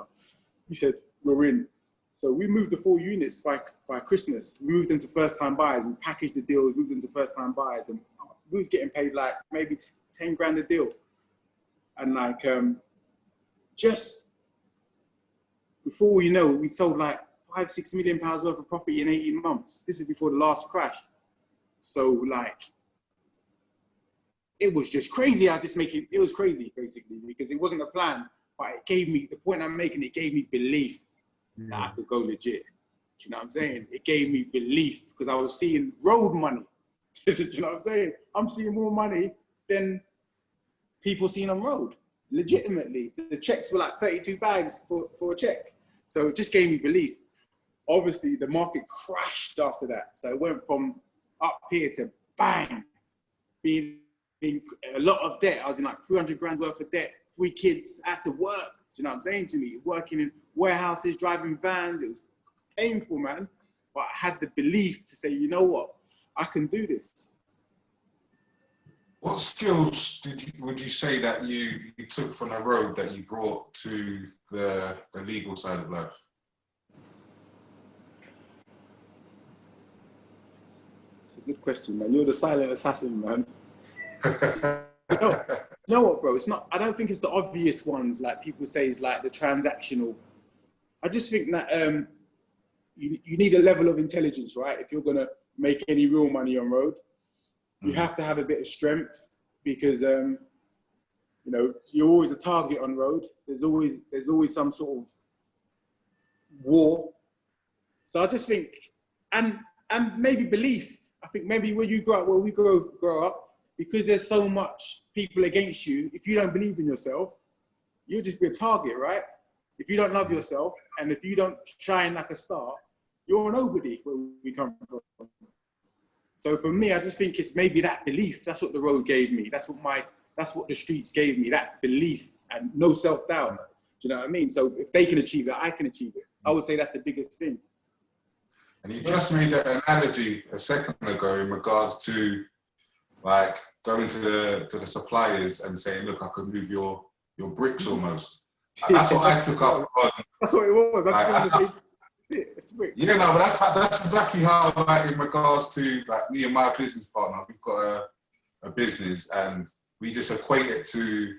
He said, we're in. So we moved the 4 units by Christmas. We moved into first-time buyers and packaged the deals, moved into first-time buyers. And we was getting paid like maybe 10 grand a deal. And like, just before you know, we sold like £5-6 million worth of property in 18 months. This is before the last crash. So like, it was just crazy. It was crazy basically, because it wasn't a plan, but it gave me, the point I'm making, it gave me belief that I could go legit. Do you know what I'm saying? It gave me belief, because I was seeing road money. Do you know what I'm saying? I'm seeing more money than people seeing on road, legitimately. The checks were like 32 bags for a check. So it just gave me belief. Obviously, the market crashed after that. So it went from up here to bang, being in a lot of debt. I was in like 300 grand worth of debt, 3 kids, I had to work. Do you know what I'm saying to me? Working in warehouses, driving vans. It was painful, man. But I had the belief to say, you know what? I can do this. What skills would you say that you took from the road that you brought to the legal side of life? It's a good question, man. You're the silent assassin, man. You know what, bro? It's not. I don't think it's the obvious ones like people say is like the transactional. I just think that you need a level of intelligence, right? If you're gonna make any real money on road, you have to have a bit of strength, because you know, you're always a target on road. There's always some sort of war. So I just think, and maybe belief. I think maybe when you grow up, we grow up, because there's so much people against you, if you don't believe in yourself, you'll just be a target, right? If you don't love yourself, and if you don't shine like a star, you're a nobody where we come from. So for me, I just think it's maybe that belief. That's what the road gave me. That's what the streets gave me, that belief and no self-doubt. Do you know what I mean? So if they can achieve it, I can achieve it. I would say that's the biggest thing. And you just made that analogy a second ago in regards to like going to the suppliers and saying, look, I could move your bricks almost. And that's what I took up on. That's what it was. Yeah, no, but that's exactly how, like, in regards to like me and my business partner, we've got a business and we just equate it to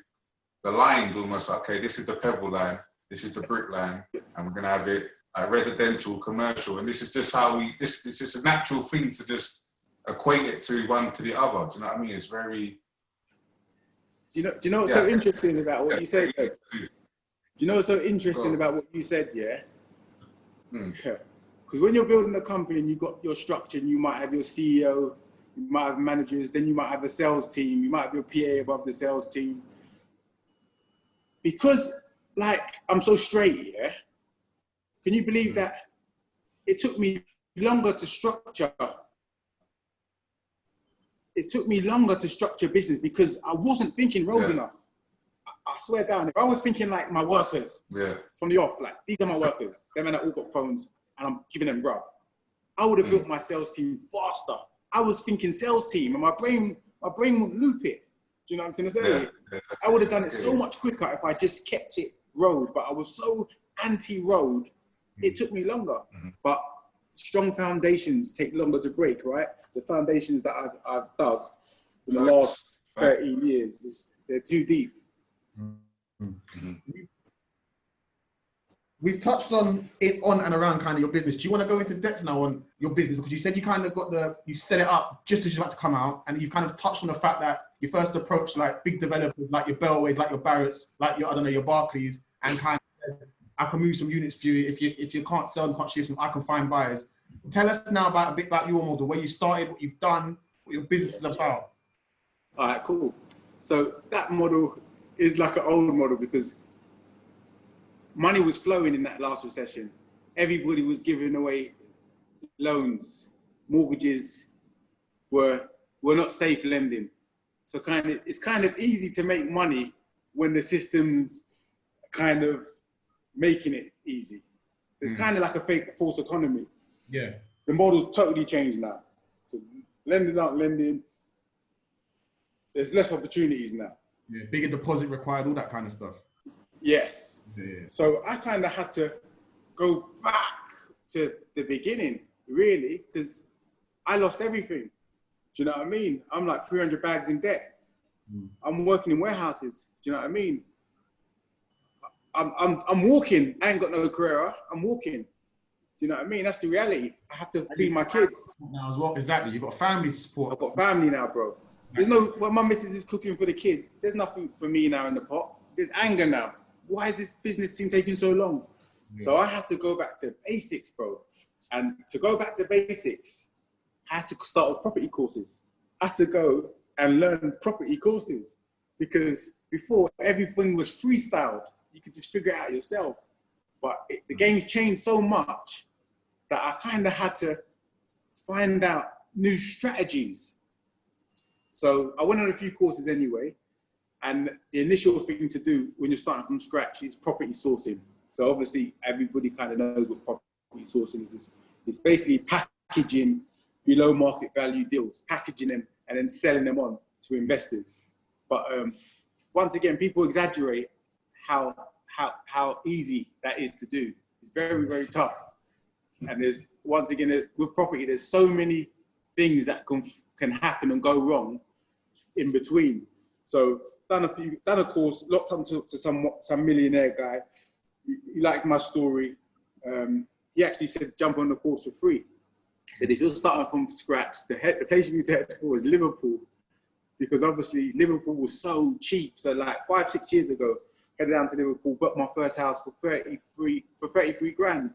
the lines almost. Okay, this is the pebble line, this is the brick line, and we're gonna have it like residential, commercial, and this is just how it's just a natural thing to just equate it to one to the other. Do you know what I mean? It's very. Do you know what's so interesting about what you said? Do you know what's so interesting about what you said? Yeah. Because when you're building a company and you've got your structure, and you might have your CEO, you might have managers, then you might have a sales team, you might have your PA above the sales team. Because, like, I'm so straight, yeah? Can you believe that it took me longer to structure? It took me longer to structure business because I wasn't thinking road enough. I swear down, if I was thinking like my workers from the off, like these are my workers, them and I all got phones and I'm giving them grub, I would have built my sales team faster. I was thinking sales team and my brain would loop it. Do you know what I'm saying? I would have done it so much quicker if I just kept it road, but I was so anti-road, it took me longer. But strong foundations take longer to break, right? The foundations that I've dug in the last 13 years, they're too deep. We've touched on it on and around kind of your business. Do you want to go into depth now on your business? Because you said you kind of you set it up just as you're about to come out, and you've kind of touched on the fact that you first approached like big developers, like your Bellways, like your Barretts, like your, I don't know, your Barclays, and kind of said, I can move some units for you. If you can't sell and can't ship them, I can find buyers. Tell us now a bit about your model, where you started, what you've done, what your business is about. All right, cool. So that model is like an old model because money was flowing in that last recession. Everybody was giving away loans. Mortgages were not safe lending. So it's kind of easy to make money when the system's kind of making it easy. So it's kind of like a fake false economy. Yeah. The model's totally changed now. So lenders aren't lending. There's less opportunities now. Yeah, bigger deposit required, all that kind of stuff. Yes. Yeah. So I kind of had to go back to the beginning, really, because I lost everything. Do you know what I mean? I'm like 300 bags in debt. I'm working in warehouses. Do you know what I mean? I'm walking. I ain't got no career. I'm walking. Do you know what I mean? That's the reality. I have to feed my kids. Now as well. Exactly. You've got family support. I've got family now, bro. There's no, when my missus is cooking for the kids, there's nothing for me now in the pot. There's anger now. Why is this business thing taking so long? Yeah. So I had to go back to basics, bro. And to go back to basics, I had to start with property courses. I had to go and learn property courses because before everything was freestyled. You could just figure it out yourself. But the game's changed so much that I kind of had to find out new strategies. So I went on a few courses anyway, and the initial thing to do when you're starting from scratch is property sourcing. So obviously everybody kind of knows what property sourcing is. It's basically packaging below market value deals, packaging them and then selling them on to investors. But once again, people exaggerate how easy that is to do. It's very, very tough. And there's, once again, with property, there's so many things that can happen and go wrong in between. So done a course, locked onto some millionaire guy. He liked my story. He actually said, jump on the course for free. He said, if you're starting from scratch, the place you need to head for is Liverpool, because obviously Liverpool was so cheap. So like 5-6 years ago, headed down to Liverpool, bought my first house for 33 grand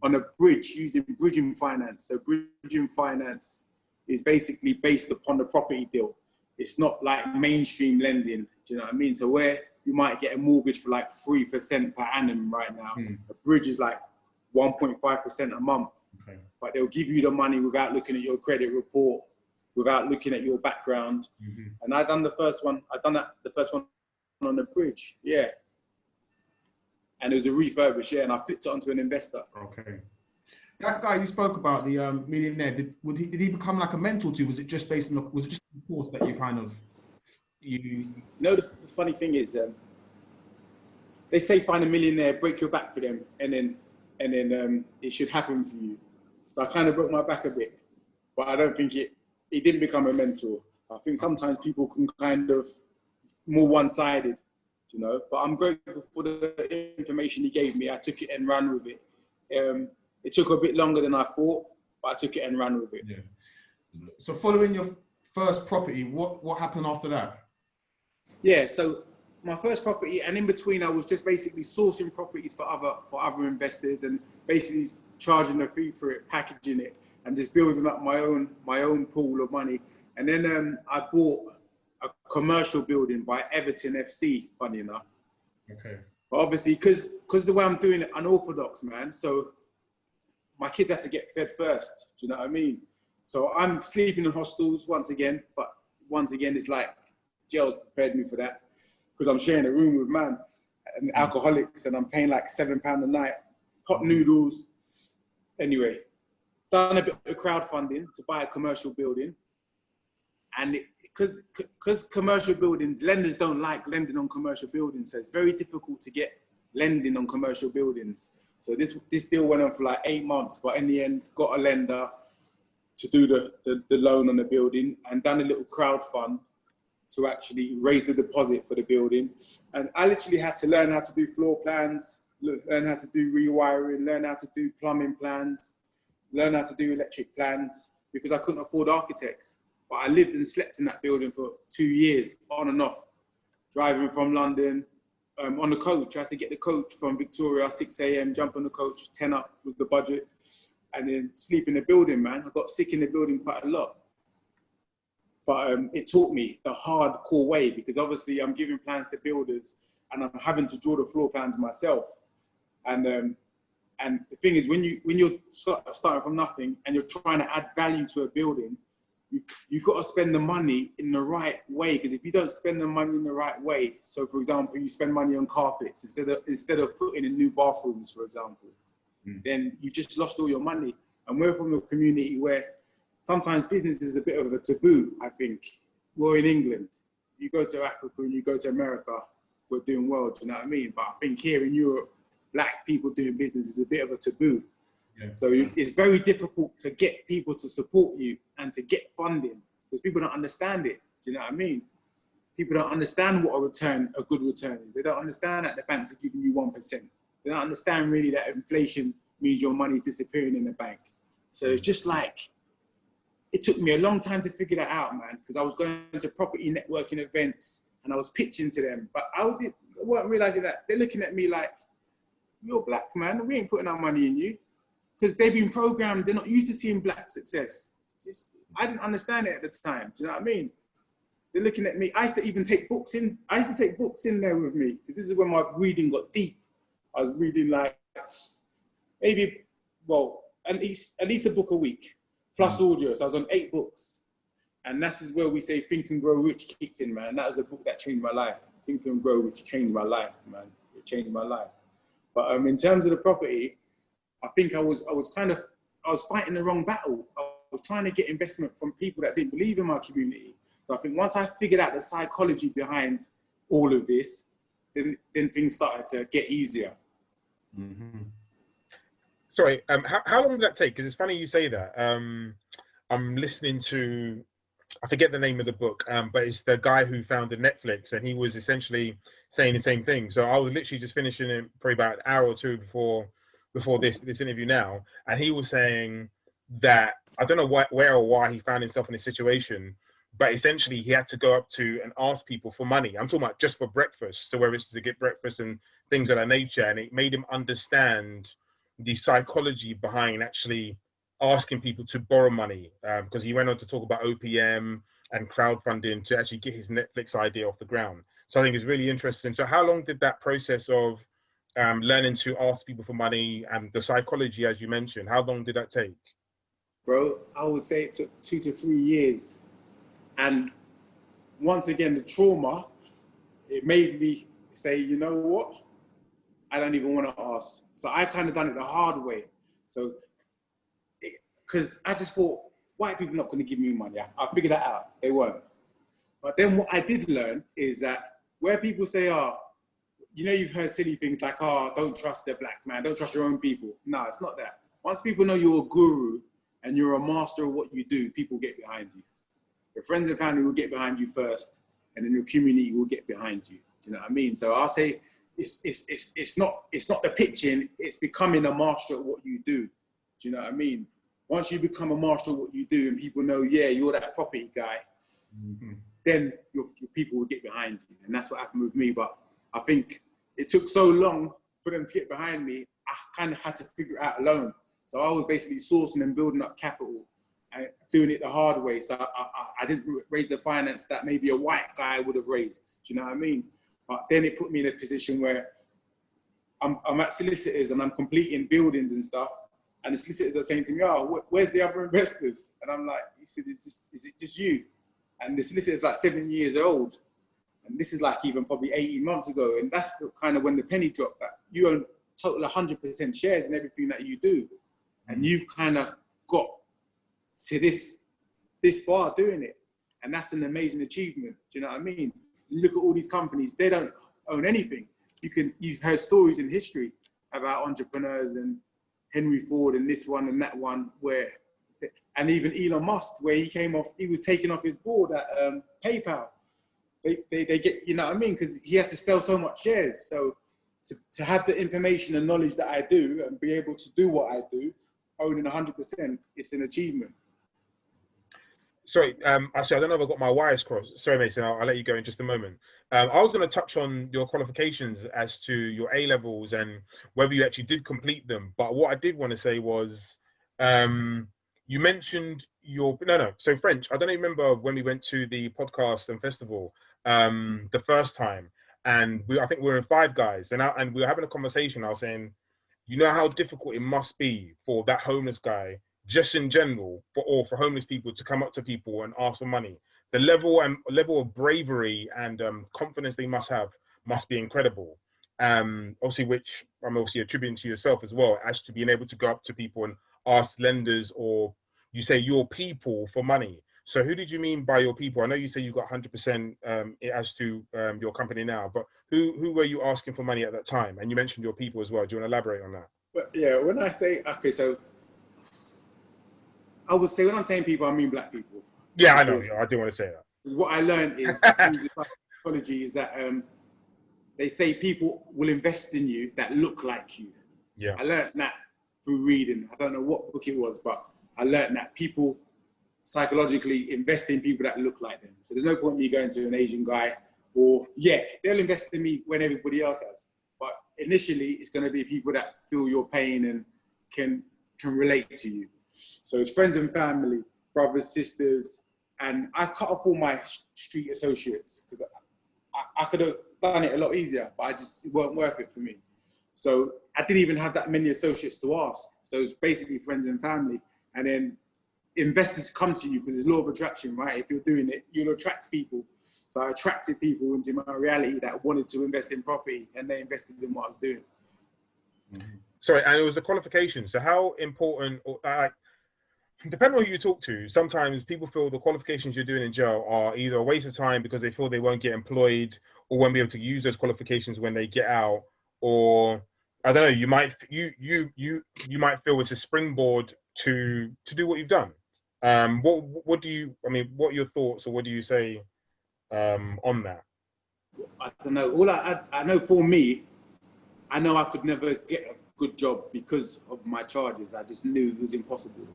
on a bridge using bridging finance. So bridging finance is basically based upon the property deal. It's not like mainstream lending. Do you know what I mean? So where you might get a mortgage for like 3% per annum right now. A bridge is like 1.5% a month. Okay. But they'll give you the money without looking at your credit report, without looking at your background. And I done the first one. The first one on the bridge, yeah. And it was a refurbish, yeah. And I flipped it onto an investor. Okay. That guy you spoke about, the millionaire, did he become like a mentor to you? Was it just based on was it just the course that you kind of you? No, the funny thing is, they say find a millionaire, break your back for them, and then it should happen for you. So I kind of broke my back a bit, but I don't think it didn't become a mentor. I think sometimes people can kind of more one-sided, you know. But I'm grateful for the information he gave me. I took it and ran with it. It took a bit longer than I thought, but I took it and ran with it. Yeah. So following your first property, what happened after that? Yeah, so my first property, and in between, I was just basically sourcing properties for other investors and basically charging a fee for it, packaging it, and just building up my own pool of money. And then I bought a commercial building by Everton FC, funny enough. Okay. But obviously, because the way I'm doing it, unorthodox, man. So my kids have to get fed first. Do you know what I mean? So I'm sleeping in hostels once again, but once again, it's like jail's prepared me for that because I'm sharing a room with and alcoholics, and I'm paying like £7 a night, hot noodles. Anyway, done a bit of crowdfunding to buy a commercial building, and because commercial buildings, lenders don't like lending on commercial buildings, so it's very difficult to get lending on commercial buildings. So this deal went on for like 8 months, but in the end, got a lender to do the loan on the building, and done a little crowd fund to actually raise the deposit for the building. And I literally had to learn how to do floor plans, learn how to do rewiring, learn how to do plumbing plans, learn how to do electric plans, because I couldn't afford architects. But I lived and slept in that building for 2 years, on and off, driving from London, on the coach. I had to get the coach from Victoria, 6 a.m., jump on the coach, 10 up was the budget, and then sleep in the building, man. I got sick in the building quite a lot. But it taught me the hardcore way, because obviously I'm giving plans to builders and I'm having to draw the floor plans myself. And the thing is, when you're starting from nothing and you're trying to add value to a building, you've got to spend the money in the right way. Because if you don't spend the money in the right way, so for example, you spend money on carpets instead of putting in new bathrooms, for example, then you just lost all your money. And we're from a community where sometimes business is a bit of a taboo, I think. We're in England. You go to Africa and you go to America, we're doing well, do you know what I mean? But I think here in Europe, black people doing business is a bit of a taboo. Yeah. So it's very difficult to get people to support you and to get funding, because people don't understand it, do you know what I mean? People don't understand what a good return is. They don't understand that the banks are giving you 1%. They don't understand really that inflation means your money's disappearing in the bank. So it's just like, it took me a long time to figure that out, man, because I was going to property networking events and I was pitching to them, but I wasn't realizing that they're looking at me like, you're black, man, we ain't putting our money in you. Because they've been programmed, they're not used to seeing black success. I didn't understand it at the time, do you know what I mean? They're looking at me. I used to even take books in. I used to take books in there with me, because this is when my reading got deep. I was reading like, maybe, well, at least a book a week, plus audio. So I was on 8 books. And that is where we say Think and Grow Rich kicked in, man. That was the book that changed my life. Think and Grow Rich changed my life, man. It changed my life. But in terms of the property, I think I was fighting the wrong battle. I was trying to get investment from people that didn't believe in my community. So I think once I figured out the psychology behind all of this, then things started to get easier. Mm-hmm. Sorry, how long did that take? Because it's funny you say that. I'm listening to, I forget the name of the book, but it's the guy who founded Netflix, and he was essentially saying the same thing. So I was literally just finishing it probably about an hour or two before this interview now, and he was saying that, I don't know where or why he found himself in this situation, but essentially he had to go up to and ask people for money. I'm talking about just for breakfast, so whether it's to get breakfast and things of that nature, and it made him understand the psychology behind actually asking people to borrow money, because he went on to talk about OPM and crowdfunding to actually get his Netflix idea off the ground. So I think it's really interesting. So how long did that process of learning to ask people for money and the psychology, as you mentioned, how long did that take? Bro, I would say it took 2 to 3 years. And once again, the trauma, it made me say, you know what? I don't even want to ask. So I kind of done it the hard way. So, because I just thought, white people are not going to give me money. I figured that out. They weren't. But then what I did learn is that where people say, oh, you know, you've heard silly things like, oh, don't trust the black man, don't trust your own people. No, it's not that. Once people know you're a guru and you're a master of what you do, people get behind you. Your friends and family will get behind you first, and then your community will get behind you. Do you know what I mean? So I'll say it's not the pitching, it's becoming a master at what you do. Do you know what I mean? Once you become a master of what you do and people know, yeah, you're that property guy, then your people will get behind you. And that's what happened with me. But I think it took so long for them to get behind me, I kind of had to figure it out alone. So I was basically sourcing and building up capital and doing it the hard way. So I didn't raise the finance that maybe a white guy would have raised. Do you know what I mean? But then it put me in a position where I'm at solicitors and I'm completing buildings and stuff. And the solicitors are saying to me, oh, where's the other investors? And I'm like, he said, is it just you? And the solicitor's like 7 years old. And this is like even probably 18 months ago. And that's kind of when the penny dropped, that you own total 100% shares in everything that you do. And you've kind of got to this far doing it. And that's an amazing achievement. Do you know what I mean? You look at all these companies, they don't own anything. You've heard stories in history about entrepreneurs and Henry Ford and this one and that one, and even Elon Musk, where he was taken off his board at PayPal. They get, you know what I mean? Because he had to sell so much shares. So to have the information and knowledge that I do and be able to do what I do, owning 100%, it's an achievement. Sorry, actually, I don't know if I got my wires crossed. Sorry, Mason, I'll let you go in just a moment. I was going to touch on your qualifications as to your A-levels and whether you actually did complete them. But what I did want to say was, you mentioned so French. I don't even remember when we went to the podcast and festival the first time. And I think we were in Five Guys. And we were having a conversation. I was saying, you know how difficult it must be for that homeless guy, just in general, for homeless people to come up to people and ask for money. The level of bravery and confidence they must have must be incredible. Obviously, which I'm obviously attributing to yourself as well, as to being able to go up to people and ask lenders, or you say your people, for money. So who did you mean by your people? I know you say you got 100% as to your company now, but who were you asking for money at that time? And you mentioned your people as well. Do you want to elaborate on that? But yeah, when I say, okay, so I would say when I'm saying people, I mean black people. Yeah, I know. I do want to say that. What I learned is through the psychology is that they say people will invest in you that look like you. Yeah. I learned that through reading. I don't know what book it was, but I learned that people psychologically invest in people that look like them. So there's no point in me going to an Asian guy, or they'll invest in me when everybody else has. But initially, it's going to be people that feel your pain and can relate to you. So it's friends and family, brothers, sisters, and I cut off all my street associates because I could have done it a lot easier, but it weren't worth it for me. So I didn't even have that many associates to ask. So it's basically friends and family. And then investors come to you because it's law of attraction, right? If you're doing it, you'll attract people. So I attracted people into my reality that wanted to invest in property, and they invested in what I was doing. Mm-hmm. Sorry, and it was the qualification. So how important, depending on who you talk to, sometimes people feel the qualifications you're doing in jail are either a waste of time because they feel they won't get employed or won't be able to use those qualifications when they get out, or I don't know, you might feel it's a springboard to do what you've done. What are your thoughts, or what do you say on that? I don't know. All I know, for me, I know I could never get a good job because of my charges. I just knew it was impossible.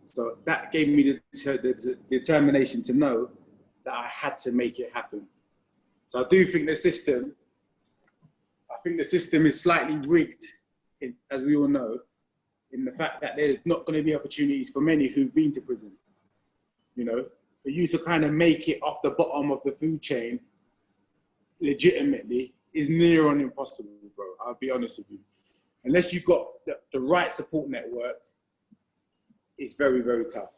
So that gave me the determination to know that I had to make it happen. So I do think the system is slightly rigged, as we all know, in the fact that there's not going to be opportunities for many who've been to prison. You know, for you to kind of make it off the bottom of the food chain, legitimately is near on impossible, bro. I'll be honest with you. Unless you've got the right support network, it's very, very tough.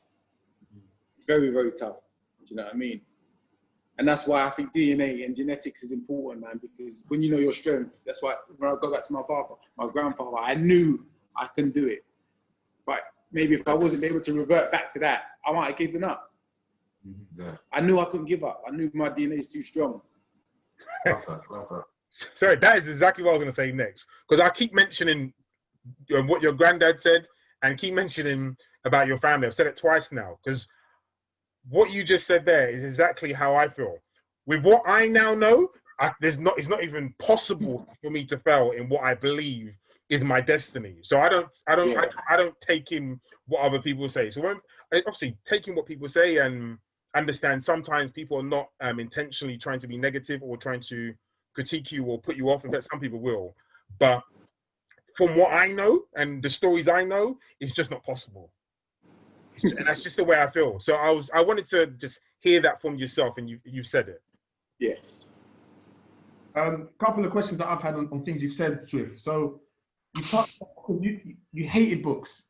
It's very, very tough. Do you know what I mean? And that's why I think DNA and genetics is important, man, because when you know your strength, that's why when I go back to my father, my grandfather, I knew I can do it. But maybe if I wasn't able to revert back to that, I might have given up. Yeah. I knew I couldn't give up. I knew my DNA is too strong. Love that. Love that. Sorry, that is exactly what I was going to say next. Because I keep mentioning what your granddad said and keep mentioning about your family. I've said it twice now because what you just said there is exactly how I feel. With what I now know, it's not even possible for me to fail in what I believe is my destiny. So I don't take in what other people say. So when obviously taking what people say and understand sometimes people are not intentionally trying to be negative or trying to critique you or put you off. In fact, some people will. But from what I know and the stories I know, it's just not possible. And that's just the way I feel. So I wanted to just hear that from yourself, and you said it. Yes. Couple of questions that I've had on things you've said, Swift. So you hated books,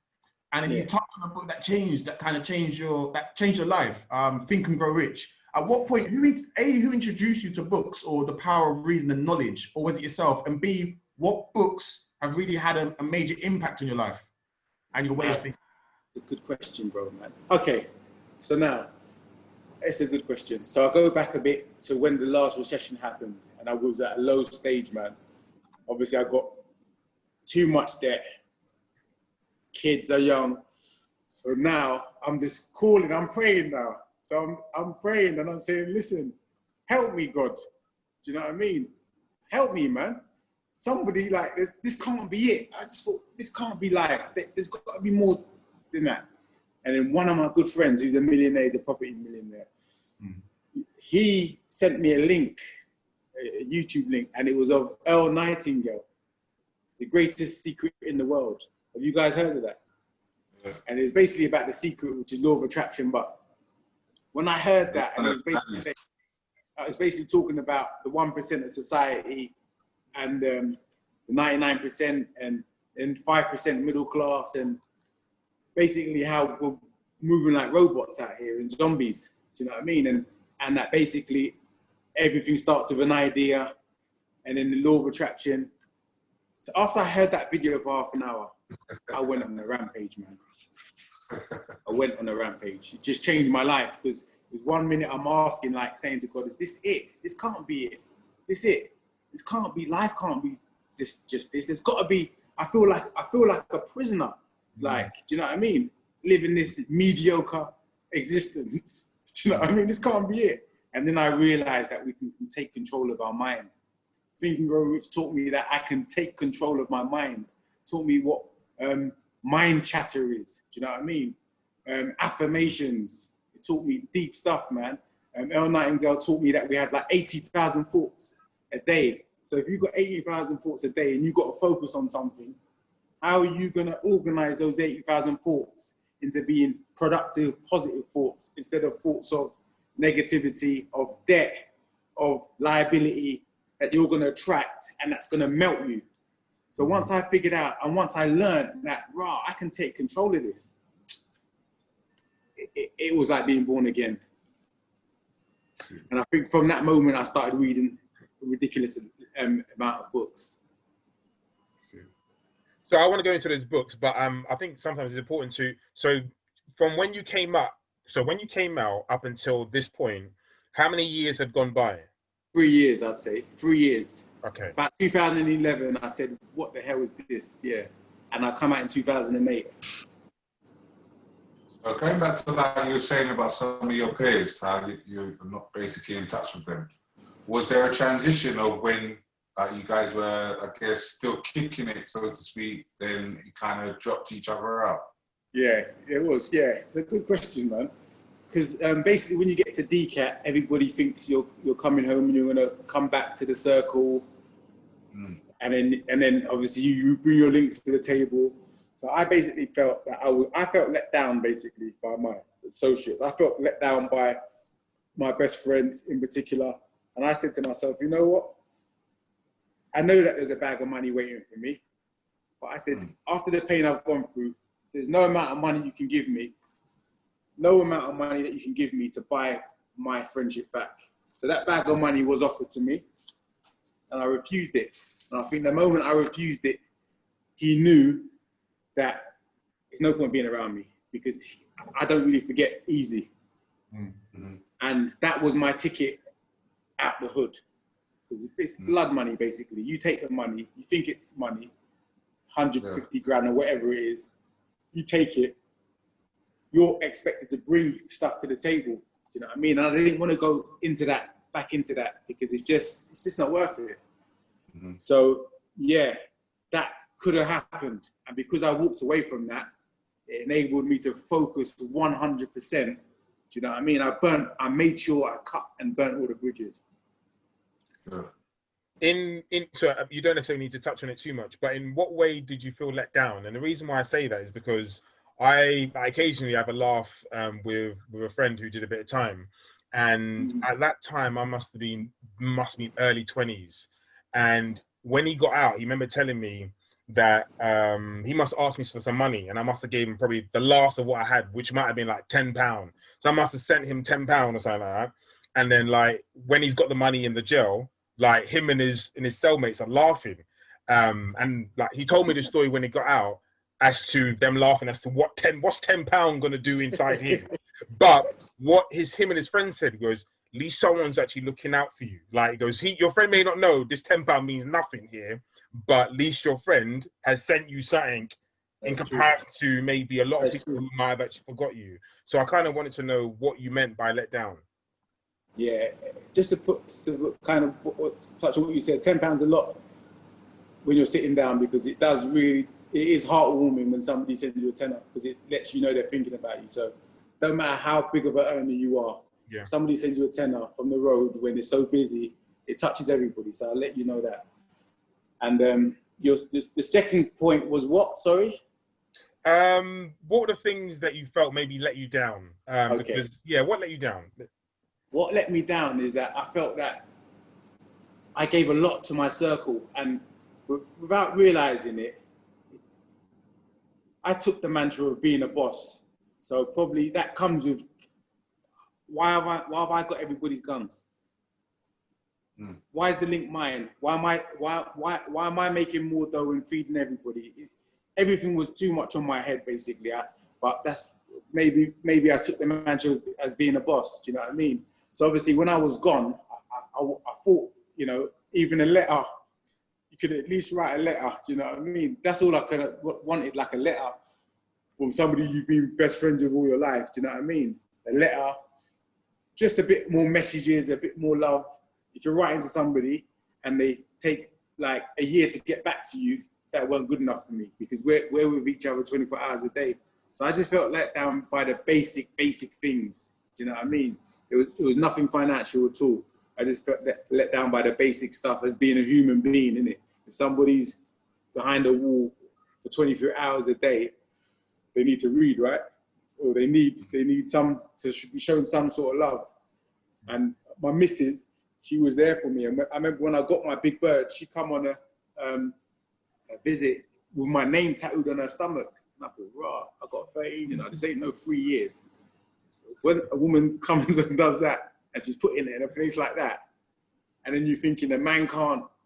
and then you touched on a book that kind of changed your life. Think and Grow Rich. At what point, who introduced you to books or the power of reading and knowledge, or was it yourself? And B, what books have really had a major impact on your life and your way of thinking? It's a good question, bro, man. Okay, so now, it's a good question. So I'll go back a bit to when the last recession happened, and I was at a low stage, man. Obviously, I got too much debt. Kids are young. So now, I'm just calling, I'm praying now. So I'm praying and I'm saying, listen, help me, God. Do you know what I mean? Help me, man. Somebody like this can't be it. I just thought, this can't be life. There's got to be more than that. And then one of my good friends, who's a millionaire, the property millionaire, he sent me a link, a YouTube link, and it was of Earl Nightingale, the greatest secret in the world. Have you guys heard of that? Yeah. And it's basically about the secret, which is law of attraction. But when I heard that, and I was basically talking about the 1% of society and the 99% and 5% middle class, and basically how we're moving like robots out here and zombies. Do you know what I mean? And that basically everything starts with an idea, and then the law of attraction. So after I heard that video for half an hour, I went on a rampage, man. I went on a rampage. It just changed my life, because it was 1 minute I'm asking, like saying to God, is this it? This can't be it. This it. This can't be, life can't be just this. There's got to be, I feel like a prisoner. Like, do you know what I mean? Living this mediocre existence. Do you know what I mean? This can't be it. And then I realized that we can take control of our mind. Think and Grow Rich taught me that I can take control of my mind. Taught me what mind chatter is. Do you know what I mean? Affirmations. It taught me deep stuff, man. Earl Nightingale taught me that we had like 80,000 thoughts a day. So if you've got 80,000 thoughts a day and you've got to focus on something, how are you going to organize those 80,000 thoughts into being productive, positive thoughts, instead of thoughts of negativity, of debt, of liability that you're going to attract and that's going to melt you? So once I figured out, and once I learned that, I can take control of this, it was like being born again. And I think from that moment, I started reading a ridiculous amount of books. So I want to go into those books, but I think sometimes it's important to, so from when you came up, so when you came out up until this point, how many years had gone by? 3 years, I'd say. 3 years. Okay. About 2011, I said, what the hell is this? Yeah. And I come out in 2008. So going back to that, you were saying about some of your peers, how you're not basically in touch with them. Was there a transition of when you guys were, I guess, still kicking it, so to speak, then you kind of dropped each other out? Yeah, it was. Yeah, it's a good question, man. Because basically, when you get to DCAT, everybody thinks you're coming home and you're going to come back to the circle. And then obviously you bring your links to the table. So I basically felt that I felt let down basically by my associates. I felt let down by my best friend in particular. And I said to myself, you know what? I know that there's a bag of money waiting for me. But I said, after the pain I've gone through, there's no amount of money you can give me, no amount of money that you can give me to buy my friendship back. So that bag of money was offered to me, and I refused it. And I think the moment I refused it, he knew that there's no point being around me because I don't really forget easy. Mm-hmm. And that was my ticket out the hood. Because it's blood money, basically. You take the money, you think it's money, 150 grand or whatever it is, you take it, you're expected to bring stuff to the table. Do you know what I mean? And I didn't want to go back into that, because it's just not worth it. Mm-hmm. So yeah, that could have happened. And because I walked away from that, it enabled me to focus 100%. Do you know what I mean? I made sure I cut and burnt all the bridges. Yeah. So you don't necessarily need to touch on it too much, but in what way did you feel let down? And the reason why I say that is because I occasionally have a laugh with a friend who did a bit of time, and at that time I must have been early 20s, and when he got out, he remember telling me that he must ask me for some money, and I must have gave him probably the last of what I had, which might have been like £10. So I must have sent him £10 or something like that. And then like when he's got the money in the jail, like him and his cellmates are laughing, and like he told me the story when he got out as to them laughing as to what's £10 gonna do inside him. But what him and his friend said was, at least someone's actually looking out for you. Like he goes, your friend may not know this £10 means nothing here, but at least your friend has sent you something in comparison to maybe a lot of people who might have actually forgot you. So I kind of wanted to know what you meant by let down. Yeah, just to touch on what you said, £10 a lot when you're sitting down, because it is heartwarming when somebody sends you a tenner, because it lets you know they're thinking about you. So no matter how big of an earner you are, if somebody sends you a tenner from the road when it's so busy, it touches everybody. So I'll let you know that. And the second point was what? Sorry? What were the things that you felt maybe let you down? Because, what let you down? What let me down is that I felt that I gave a lot to my circle, and without realizing it, I took the mantra of being a boss. So probably that comes with why have I got everybody's guns? Why is the link mine? Why am I making more dough and feeding everybody? Everything was too much on my head, basically. But that's maybe I took the mantra as being a boss. Do you know what I mean? So obviously, when I was gone, I thought, even a letter, you could at least write a letter. Do you know what I mean? That's all I kind of wanted, like a letter from somebody you've been best friends with all your life. Do you know what I mean? A letter, just a bit more messages, a bit more love. If you're writing to somebody and they take like a year to get back to you, that weren't good enough for me, because we're with each other 24 hours a day. So I just felt let down by the basic things. Do you know what I mean? It was nothing financial at all. I just felt let down by the basic stuff as being a human being, innit? If somebody's behind a wall for 24 hours a day, they need to read, right? Or they need to be shown some sort of love. And my missus, she was there for me. And I remember when I got my big bird, she come on a visit with my name tattooed on her stomach. And I thought, rah, I got 13, this ain't no 3 years. When a woman comes and does that, and she's putting it in a place like that, and then you're thinking a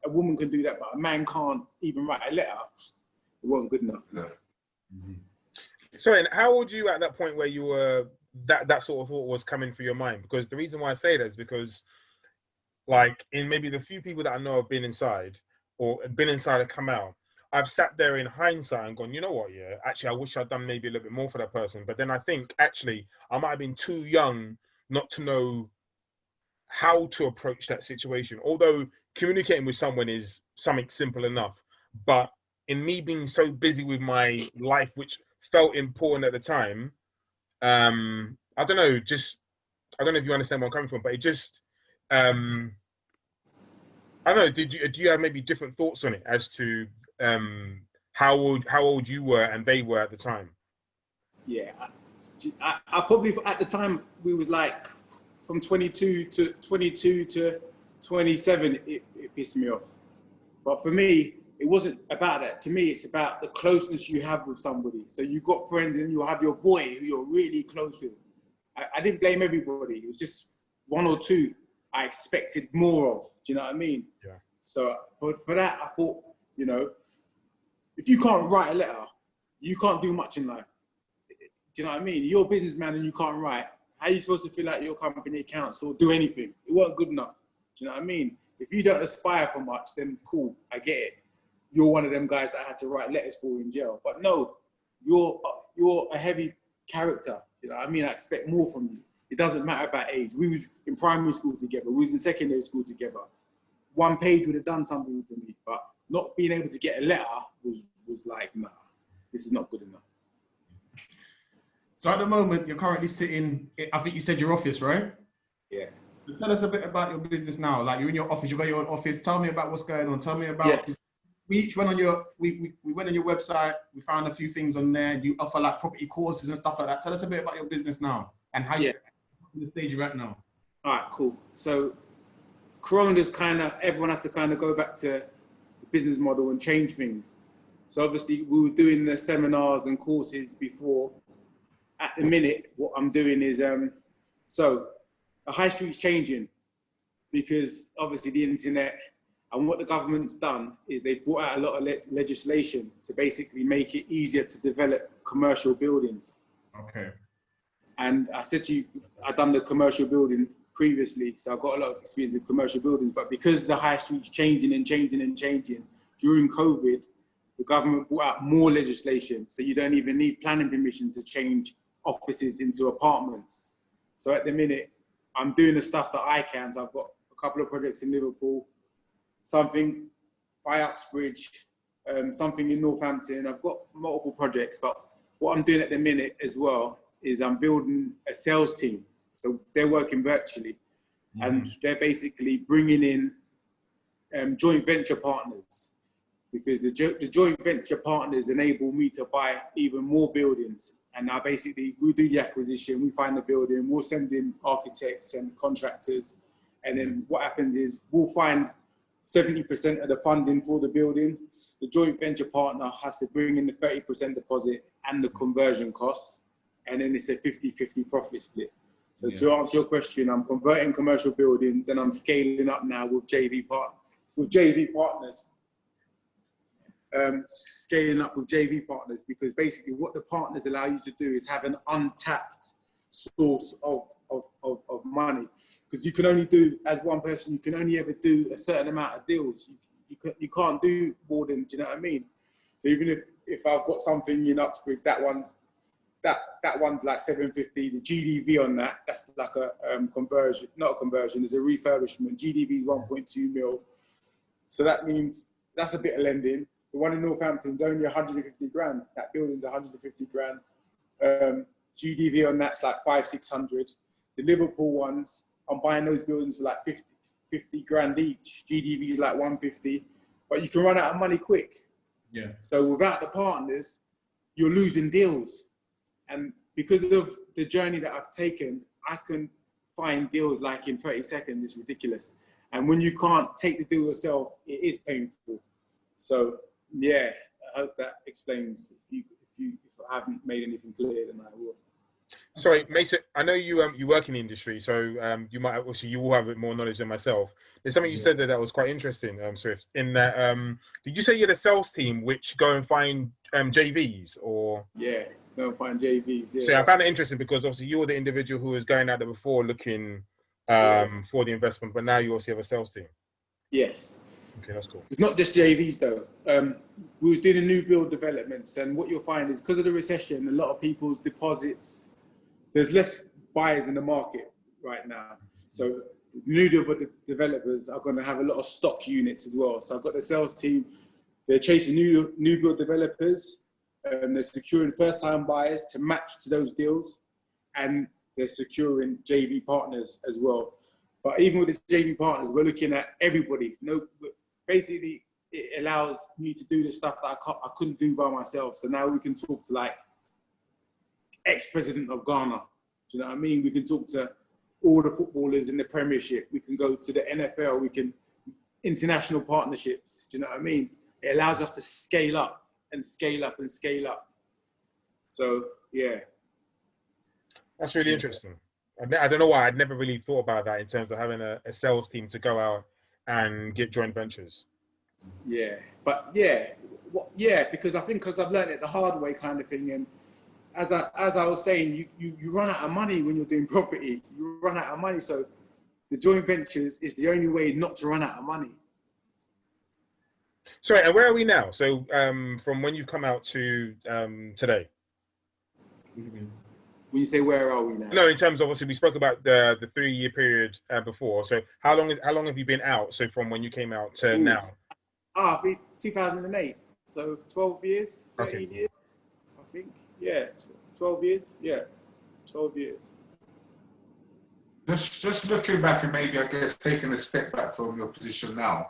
woman can do that, but a man can't even write a letter, it wasn't good enough. No. Mm-hmm. So, and how old were you at that point where you were, that sort of thought was coming through your mind? Because the reason why I say that is because, like, in maybe the few people that I know have been inside, or been inside and come out, I've sat there in hindsight and gone, you know what, actually, I wish I'd done maybe a little bit more for that person. But then I think, actually, I might have been too young not to know how to approach that situation. Although communicating with someone is something simple enough. But in me being so busy with my life, which felt important at the time, I don't know if you understand where I'm coming from, but it just, I don't know, do you have maybe different thoughts on it as to how old you were and they were at the time? Yeah, I probably, at the time, we was like from 22 to 27, it pissed me off. But for me, it wasn't about that. To me, it's about the closeness you have with somebody. So you've got friends and you have your boy who you're really close with. I didn't blame everybody. It was just one or two I expected more of. Do you know what I mean? Yeah. So for that, I thought, you know, if you can't write a letter, you can't do much in life. Do you know what I mean? You're a businessman and you can't write. How are you supposed to fill out your company accounts or do anything? It wasn't good enough. Do you know what I mean? If you don't aspire for much, then cool, I get it. You're one of them guys that I had to write letters for in jail. But no, you're a heavy character. You know what I mean? I expect more from you. It doesn't matter about age. We was in primary school together. We was in secondary school together. One page would have done something for me, but not being able to get a letter was like, nah, this is not good enough. So at the moment, you're currently sitting, I think you said your office, right? Yeah. So tell us a bit about your business now. Like you're in your office, you got your own office. Tell me about what's going on. Tell me about, Yes. We each went on your, we went on your website. We found a few things on there. You offer like property courses and stuff like that. Tell us a bit about your business now and how you the stage you're at now. All right, cool. So Corona's everyone had to kind of go back to the business model and change things. So obviously we were doing the seminars and courses before. At the minute, what I'm doing is, so the high street's changing because obviously the internet, and what the government's done is they brought out a lot of legislation to basically make it easier to develop commercial buildings. Okay. And I said to you, I've done the commercial building previously, so I've got a lot of experience in commercial buildings, but because the high street's changing and changing and changing, during COVID, the government brought out more legislation, so you don't even need planning permission to change offices into apartments. So at the minute, I'm doing the stuff that I can. So I've got a couple of projects in Liverpool, something by Uxbridge, something in Northampton. I've got multiple projects, but what I'm doing at the minute as well is I'm building a sales team. So they're working virtually, and they're basically bringing in joint venture partners, because the joint venture partners enable me to buy even more buildings. And now basically we do the acquisition, we find the building, we'll send in architects and contractors. And then what happens is we'll find 70% of the funding for the building. The joint venture partner has to bring in the 30% deposit and the conversion costs. And then it's a 50-50 profit split. So to answer your question, I'm converting commercial buildings and I'm scaling up now with JV partners. Scaling up with JV partners, because basically what the partners allow you to do is have an untapped source of money, because you can only do, as one person, you can only ever do a certain amount of deals. You can't do more than, do you know what I mean? So even if I've got something in Uxbridge, that one's like 750. The GDV on that's like a conversion, not a conversion, it's a refurbishment. GDV is 1.2 mil. So that means that's a bit of lending. The one in Northampton's only 150 grand. That building's 150 grand. GDV on that's like 500-600. The Liverpool ones, I'm buying those buildings for like 50 grand each. GDV is like 150, but you can run out of money quick. Yeah. So without the partners, you're losing deals. And because of the journey that I've taken, I can find deals like in 30 seconds. It's ridiculous. And when you can't take the deal yourself, it is painful. So yeah, I hope that explains. If I haven't made anything clear, then I will. Sorry, Mason, I know you work in the industry, so you might obviously you will have a bit more knowledge than myself. There's something you said there that was quite interesting, Swift. In that, did you say you're the sales team which go and find JVs or? Yeah, go and find JVs. Yeah. So I found it interesting because obviously you were the individual who was going out there before looking for the investment, but now you also have a sales team. Yes. Okay, that's cool. It's not just JVs though. We was doing new build developments, and what you'll find is because of the recession, a lot of people's deposits, there's less buyers in the market right now. So new developers are going to have a lot of stock units as well. So I've got the sales team, they're chasing new build developers, they're securing first-time buyers to match to those deals, and they're securing JV partners as well. But even with the JV partners, we're looking at everybody. Basically, it allows me to do the stuff that I couldn't do by myself. So now we can talk to like ex-president of Ghana. Do you know what I mean? We can talk to all the footballers in the Premiership. We can go to the NFL. We can international partnerships. Do you know what I mean? It allows us to scale up and scale up and scale up. So yeah, that's really interesting. I don't know why I'd never really thought about that in terms of having a sales team to go out and get joint ventures. Yeah, but yeah, because I think because I've learned it the hard way kind of thing, and as I was saying, you run out of money when you're doing property. You run out of money, so the joint ventures is the only way not to run out of money. Sorry, and where are we now? So from when you've come out to today? When you say where are we now? No, in terms of, obviously we spoke about the 3-year period before. So how long have you been out? So from when you came out to now? 2008. So 12 years, 13 years, I think. Yeah, 12 years. Yeah, 12 years. Just looking back and maybe, I guess, taking a step back from your position now,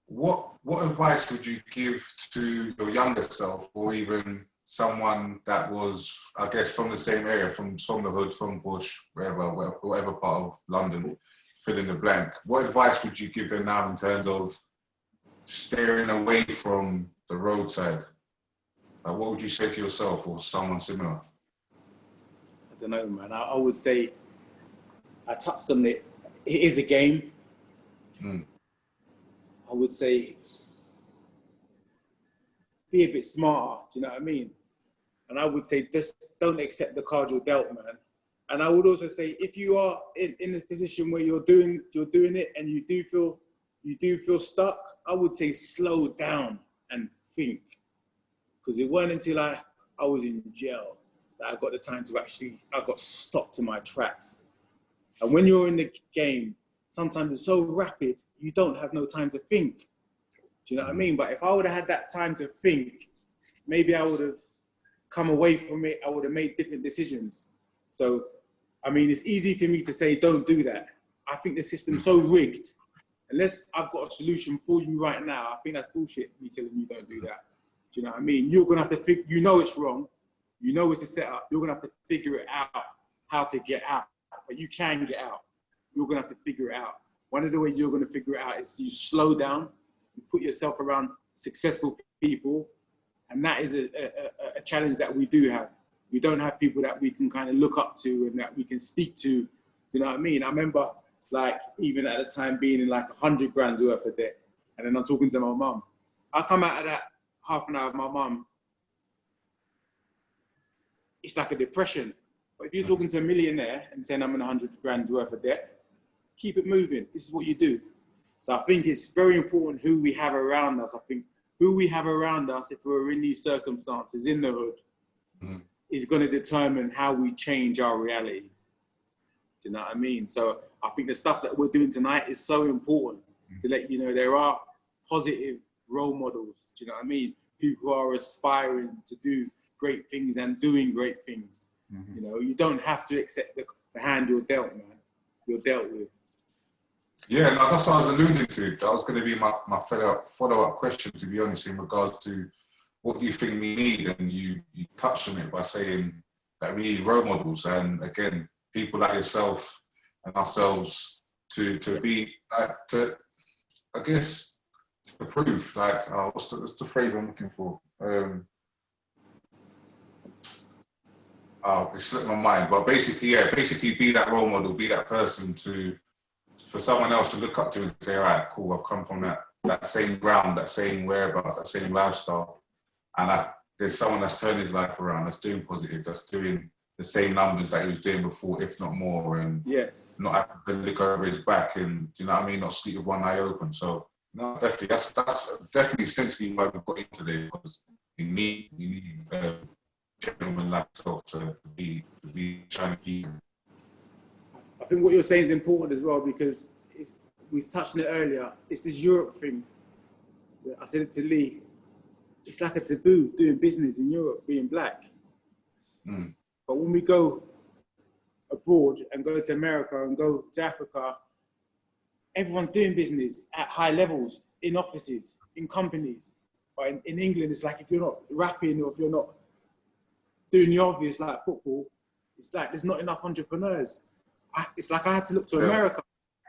what advice would you give to your younger self, or even someone that was, I guess, from the same area, from the hood, from Bush, whatever part of London, fill in the blank? What advice would you give them now in terms of steering away from the roadside? Like, what would you say to yourself or someone similar? I don't know, man. I would say, I touched on it. It is a game. I would say, be a bit smarter. Do you know what I mean? And I would say, just don't accept the card you're dealt, man. And I would also say, if you are in a position where you're doing it and you do feel stuck, I would say slow down and think. Because it wasn't until I was in jail that I got the time to I got stopped in my tracks. And when you're in the game, sometimes it's so rapid, you don't have no time to think. Do you know what I mean? But if I would have had that time to think, maybe I would have come away from it. I would have made different decisions. So, I mean, it's easy for me to say, don't do that. I think the system's so rigged. Unless I've got a solution for you right now, I think that's bullshit, me telling you don't do that. Do you know what I mean? You're going to have to figure, you know it's wrong. You know it's a setup. You're going to have to figure it out, how to get out. But you can get out. You're going to have to figure it out. One of the ways you're going to figure it out is you slow down, you put yourself around successful people. And that is a challenge that we do have. We don't have people that we can kind of look up to and that we can speak to. Do you know what I mean? I remember, like, even at the time being in like 100 grand worth of debt. And then I'm talking to my mum. I come out of that half an hour with my mum. It's like a depression. But if you're talking to a millionaire and saying I'm in 100 grand worth of debt, keep it moving. This is what you do. So I think it's very important who we have around us. I think who we have around us, if we're in these circumstances in the hood, is going to determine how we change our realities. Do you know what I mean? So I think the stuff that we're doing tonight is so important to let you know there are positive role models. Do you know what I mean? People who are aspiring to do great things and doing great things. You know, you don't have to accept the hand you're dealt, man. You're dealt with. Yeah, no, that's what I was alluding to. That was going to be my follow-up question, to be honest, in regards to what do you think we need? And you touched on it by saying that we need role models. And again, people like yourself and ourselves to be, to, I guess, to prove, like, what's the phrase I'm looking for? It slipped my mind. But basically be that role model, be that person for someone else to look up to and say, all right, cool, I've come from that same ground, that same whereabouts, that same lifestyle. And there's someone that's turned his life around, that's doing positive, that's doing the same numbers that he was doing before, if not more, and not having to look over his back and, you know what I mean, not sleep with one eye open. So, no, definitely, that's definitely essentially why we've got into this, because you need gentlemen like yourself to be trying to keep. I think what you're saying is important as well, because we touched on it earlier. It's this Europe thing. I said it to Lee. It's like a taboo doing business in Europe, being black. But when we go abroad and go to America and go to Africa, everyone's doing business at high levels, in offices, in companies. But in England, it's like if you're not rapping or if you're not doing the obvious like football, it's like there's not enough entrepreneurs. it's like I had to look to America.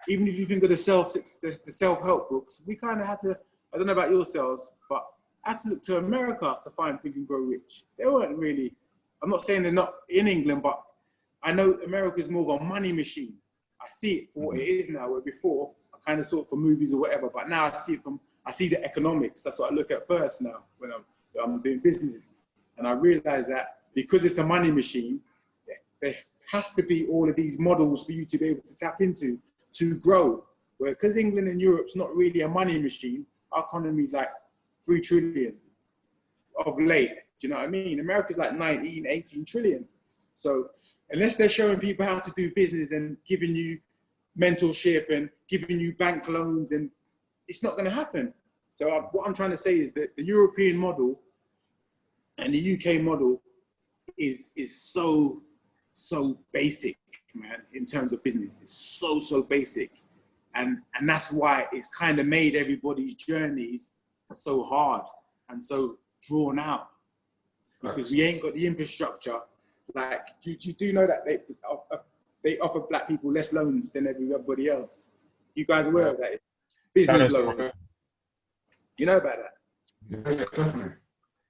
Even if you think of the self-help books, we kind of had to, I don't know about yourselves, but I had to look to America to find Think and Grow Rich. They weren't really, I'm not saying they're not in England, but I know America's more of a money machine. I see it for what it is now, where before I kind of saw it for movies or whatever, but now I see the economics. That's what I look at first now when I'm doing business. And I realize that because it's a money machine, there has to be all of these models for you to be able to tap into to grow. Where because England and Europe's not really a money machine, our economy's like 3 trillion of late. Do you know what I mean? America's like 19, 18 trillion. So unless they're showing people how to do business and giving you mentorship and giving you bank loans, and it's not going to happen. So what I'm trying to say is that the European model and the UK model is so basic, man, in terms of business. It's so basic. And that's why it's kind of made everybody's journeys so hard and so drawn out, because we ain't got the infrastructure. Like, you do know that they offer black people less loans than everybody else. You guys aware of that? Business loan. You know about that? Yeah, definitely.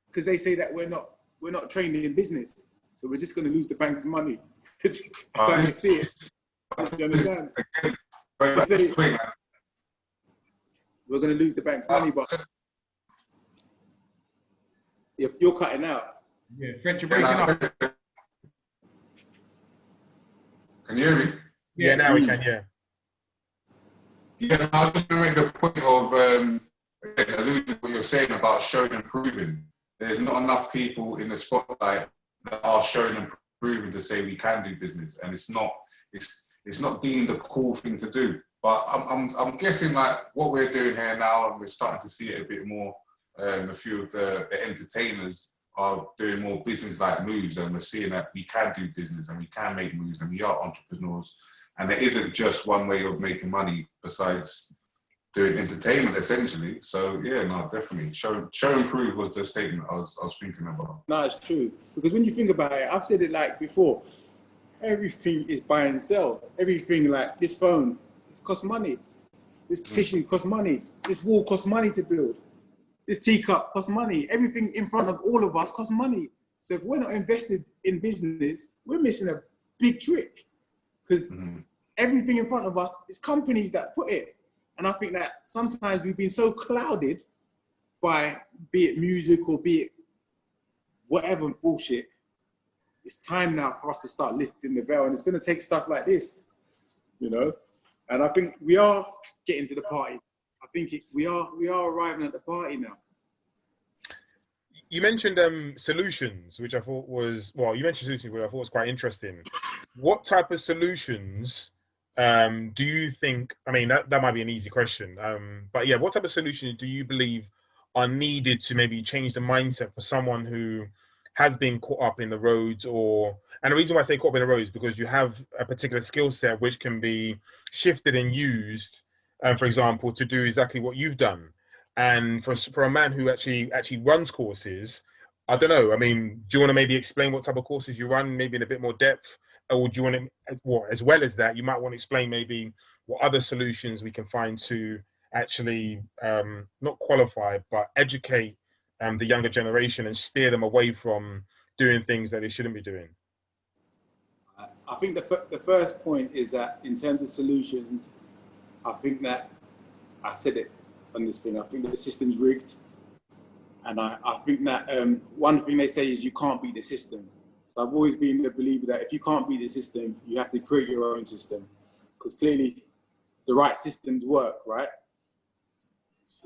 Because they say that we're not trained in business, so we're just going to lose the bank's money. That's how you see it. Do you understand? We're going to lose the bank's money, but you're cutting out. Yeah, French, you're breaking up. Can you hear me? Yeah, now we can, yeah. Yeah, I was just going to make the point of alluding to what you're saying about showing and proving. There's not enough people in the spotlight that are showing and proving to say we can do business, and it's not deemed the cool thing to do. But I'm guessing like what we're doing here now, and we're starting to see it a bit more. A few of the entertainers are doing more business-like moves, and we're seeing that we can do business and we can make moves, and we are entrepreneurs. And there isn't just one way of making money besides doing entertainment, essentially. So yeah, no, definitely. Show and prove was the statement I was thinking about. No, it's true. Because when you think about it, I've said it like before, everything is buy and sell. Everything, like this phone, it costs money. This tissue costs money. This wall costs money to build. This teacup costs money. Everything in front of all of us costs money. So if we're not invested in business, we're missing a big trick. Because everything in front of us is companies that put it. And I think that sometimes we've been so clouded by, be it music or be it whatever bullshit, it's time now for us to start lifting the veil. And it's going to take stuff like this, you know? And I think we are getting to the party. I think we are arriving at the party now. You mentioned solutions, which I thought was, well, you mentioned solutions, which I thought was quite interesting. What type of solutions do you think, I mean, that might be an easy question, but yeah, what type of solutions do you believe are needed to maybe change the mindset for someone who has been caught up in the roads, and the reason why I say caught up in the roads is because you have a particular skill set which can be shifted and used, for example, to do exactly what you've done. And for a man who actually runs courses, I don't know, I mean, do you want to maybe explain what type of courses you run, maybe in a bit more depth? Or do you want to, well, as well as that, you might want to explain maybe what other solutions we can find to actually not qualify, but educate the younger generation and steer them away from doing things that they shouldn't be doing? I think the first point is that in terms of solutions, I think that, I've said it on this thing, I think that the system's rigged. And I think that one thing they say is you can't beat the system. So I've always been the believer that if you can't beat the system, you have to create your own system. Because clearly the right systems work, right?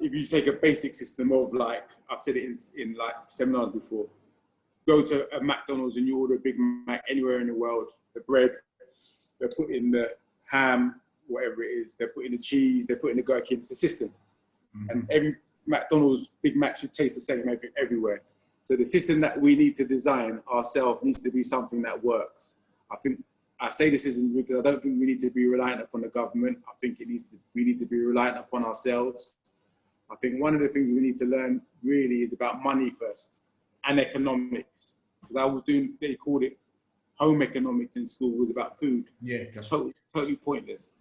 If you take a basic system of, like, I've said it in like seminars before, go to a McDonald's and you order a Big Mac anywhere in the world, the bread, they're putting the ham, whatever it is, they're putting the cheese, they're putting the gherkin, it's a system. And every McDonald's Big Mac should taste the same everywhere. So the system that we need to design ourselves needs to be something that works. I think, I say this isn't because I don't think we need to be reliant upon the government. I think we need to be reliant upon ourselves. I think one of the things we need to learn really is about money first and economics. Because I was doing, they called it home economics in school was about food. Yeah, that's Totally pointless.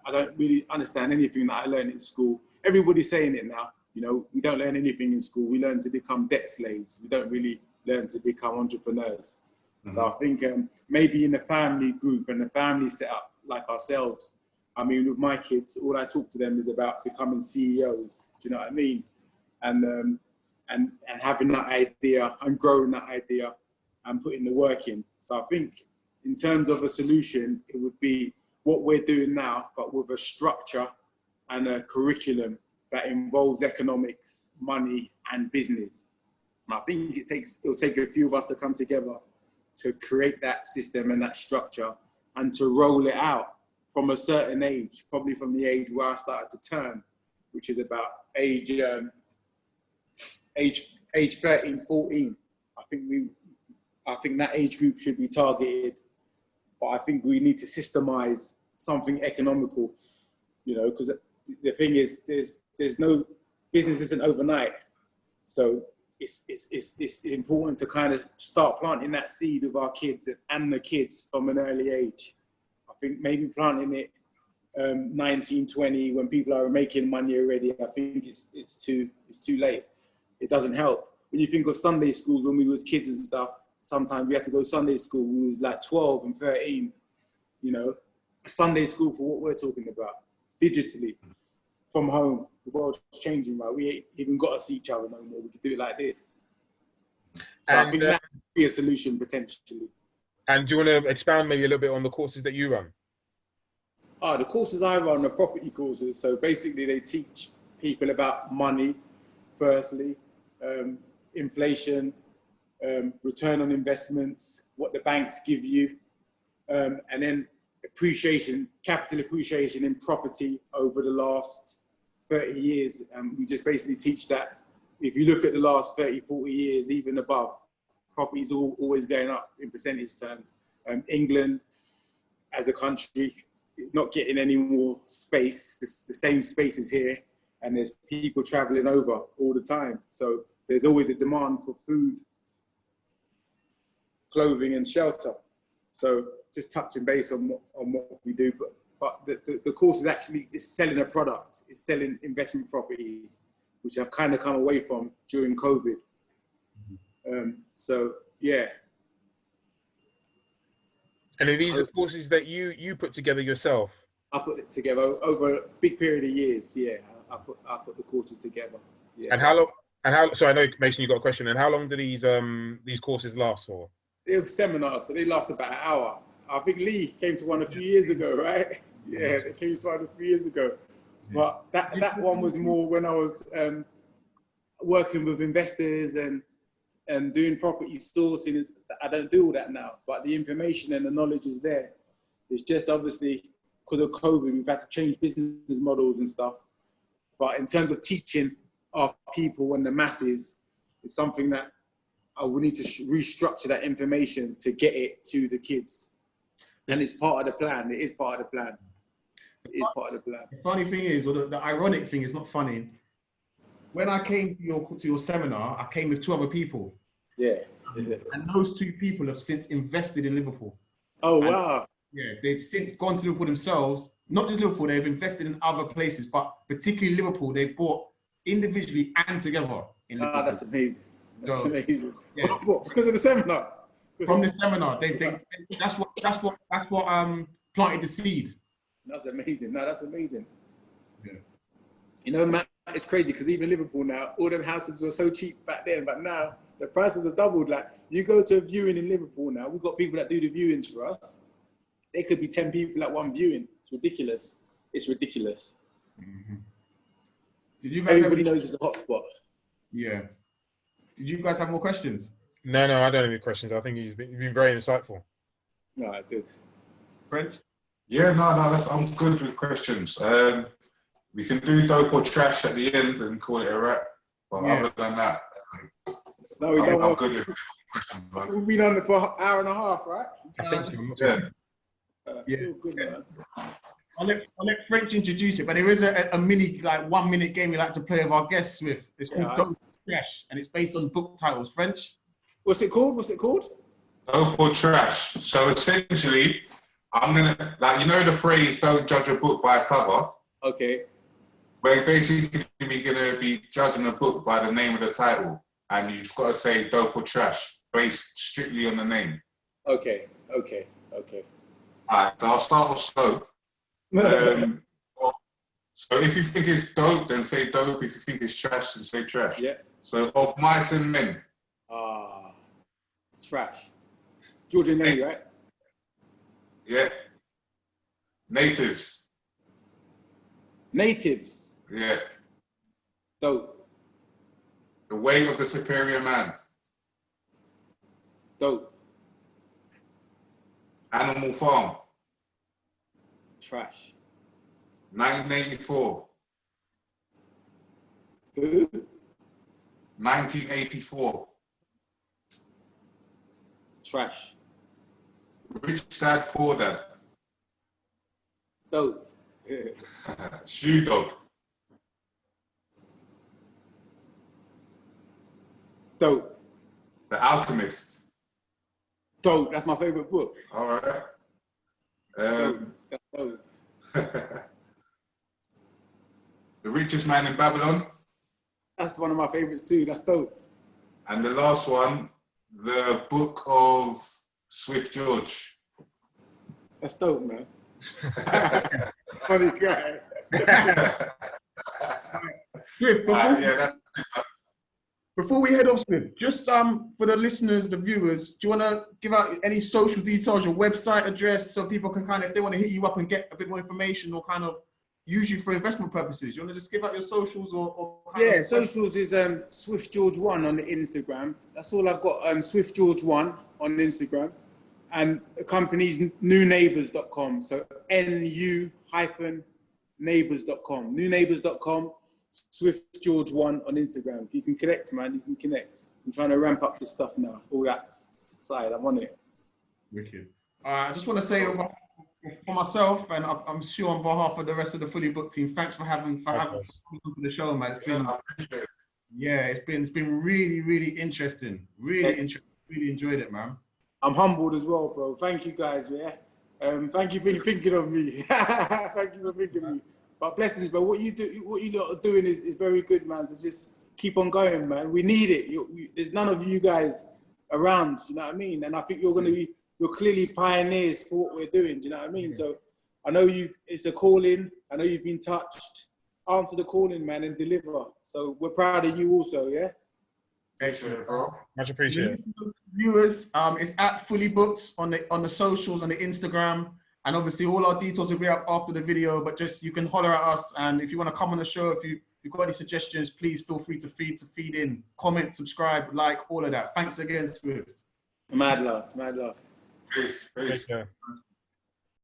I don't really understand anything that I learned in school. Everybody's saying it now. You know, we don't learn anything in school. We learn to become debt slaves. We don't really learn to become entrepreneurs. So I think maybe in a family group and a family setup like ourselves, I mean, with my kids, all I talk to them is about becoming CEOs. Do you know what I mean? And having that idea and growing that idea and putting the work in. So I think in terms of a solution, it would be what we're doing now, but with a structure and a curriculum that involves economics, money, and business. And I think it'll take a few of us to come together to create that system and that structure and to roll it out from a certain age, probably from the age where I started to turn, which is about age 13, 14. I think that age group should be targeted, but I think we need to systemize something economical, you know, because the thing is, there's no business isn't overnight, so it's important to kind of start planting that seed of our kids and the kids from an early age. I think maybe planting it 19, 20 when people are making money already. I think it's too late. It doesn't help. When you think of Sunday schools when we was kids and stuff, sometimes we had to go to Sunday school. We was like 12 and 13, you know, Sunday school for what we're talking about, digitally, from home. The world's changing, right? We ain't even got to see each other no more. We could do it like this. So I think that would be a solution potentially. And do you want to expand maybe a little bit on the courses that you run? The courses I run are property courses. So basically they teach people about money, firstly, inflation, return on investments, what the banks give you, and then capital appreciation in property over the last 30 years. And we just basically teach that. If you look at the last 30, 40 years, even above, property's always going up in percentage terms. England, as a country, not getting any more space. The same space is here, and there's people traveling over all the time. So there's always a demand for food, clothing, and shelter. So just touching base on what we do, but the course is actually selling a product. It's selling investment properties, which I've kind of come away from during COVID. So yeah. And are these the courses that you put together yourself? I put it together over a big period of years. Yeah, I put the courses together. Yeah. And how long? So I know, Mason, you got a question. And how long do these courses last for? They're seminars, so they last about an hour. I think Lee came to one a few years ago, right? Yeah, they came to one a few years ago. But that one was more when I was working with investors and doing property sourcing. I don't do all that now, but the information and the knowledge is there. It's just obviously because of COVID, we've had to change business models and stuff. But in terms of teaching our people and the masses, it's something that I will need to restructure that information to get it to the kids. And it's part of the plan. It is part of the plan. It is part of the plan. The funny thing is, or the ironic thing is not funny. When I came to your seminar, I came with 2 other people. Yeah. And those 2 people have since invested in Liverpool. Oh, wow. Yeah, they've since gone to Liverpool themselves. Not just Liverpool, they've invested in other places, but particularly Liverpool, they've bought individually and together in Liverpool. That's amazing. That's amazing. Yeah. Because of the seminar. From the seminar, that's what planted the seed. That's amazing. No, that's amazing. Yeah. You know, Matt, it's crazy because even Liverpool now, all them houses were so cheap back then, but now the prices have doubled. Like, you go to a viewing in Liverpool now, we've got people that do the viewings for us. There could be 10 people at one viewing. It's ridiculous. It's ridiculous. Mm-hmm. Did you guys Everybody knows it's a hotspot. Yeah. Did you guys have more questions? No, I don't have any questions. I think you've been very insightful. No, I did. French? Yeah, no, I'm good with questions. We can do dope or trash at the end and call it a wrap. But other than that, no, we don't. I'm good with questions. We've been on it for an hour and a half, right? I think so. Yeah. Good, man. I'll let French introduce it, but there is a mini, like 1 minute game we like to play with our guest, Smith. It's called Dope or Trash, and it's based on book titles. French? What's it called? Dope or trash. So essentially, I'm gonna, like, you know the phrase "don't judge a book by a cover." Okay. We're basically gonna be judging a book by the name of the title, and you've got to say dope or trash based strictly on the name. Okay. Alright, so I'll start with dope. So if you think it's dope, then say dope. If you think it's trash, then say trash. Yeah. So Of Mice and Men. Trash. Georgia Nelly, right? Yeah. Natives. Natives. Yeah. Dope. The Way of the Superior Man. Dope. Animal Farm. Trash. 1984. Who? 1984. Trash. Rich Dad, Poor Dad. Dope. Shoe Dog. Dope. The Alchemist. Dope. That's my favorite book. All right. Dope. That's dope. The Richest Man in Babylon. That's one of my favorites too. That's dope. And the last one, The Book of Swift George. That's dope, man. Funny guy. Swift, Yeah, that's it. before we head off, Swift, just for the listeners, the viewers, do you want to give out any social details, your website address, so people can kind of, if they want to hit you up and get a bit more information or kind of use you for investment purposes? You want to just give out your socials or Yeah, socials is Swift George 1 on the Instagram. That's all I've got. Swift George 1 on Instagram, and the company's newneighbors.com. So NU-neighbors.com. Newneighbors.com. Swift George 1 on Instagram. You can connect, man. You can connect. I'm trying to ramp up this stuff now. All that side, I'm on it. Wicked. I just want to say for myself, and I'm sure on behalf of the rest of the Fully Booked team, thanks for having me for the show, man. It's been it's been really interesting. Really enjoyed it, man. I'm humbled as well, bro. Thank you guys, yeah. Thank you for thinking of me. Thank you for thinking of me. But blessings, but what you lot are doing is very good, man. So just keep on going, man. We need it. There's none of you guys around, you know what I mean? And I think you're clearly pioneers for what we're doing, do you know what I mean? So I know it's a calling. I know you've been touched. Answer the calling, man, and deliver. So we're proud of you also, yeah? Excellent, bro. Much appreciated. Viewers, it's at Fully Booked on the socials, on the Instagram. And obviously all our details will be up after the video, but just you can holler at us. And if you want to come on the show, if you've got any suggestions, please feel free to feed in, comment, subscribe, like, all of that. Thanks again, Swift. Mad love. Peace. Take care.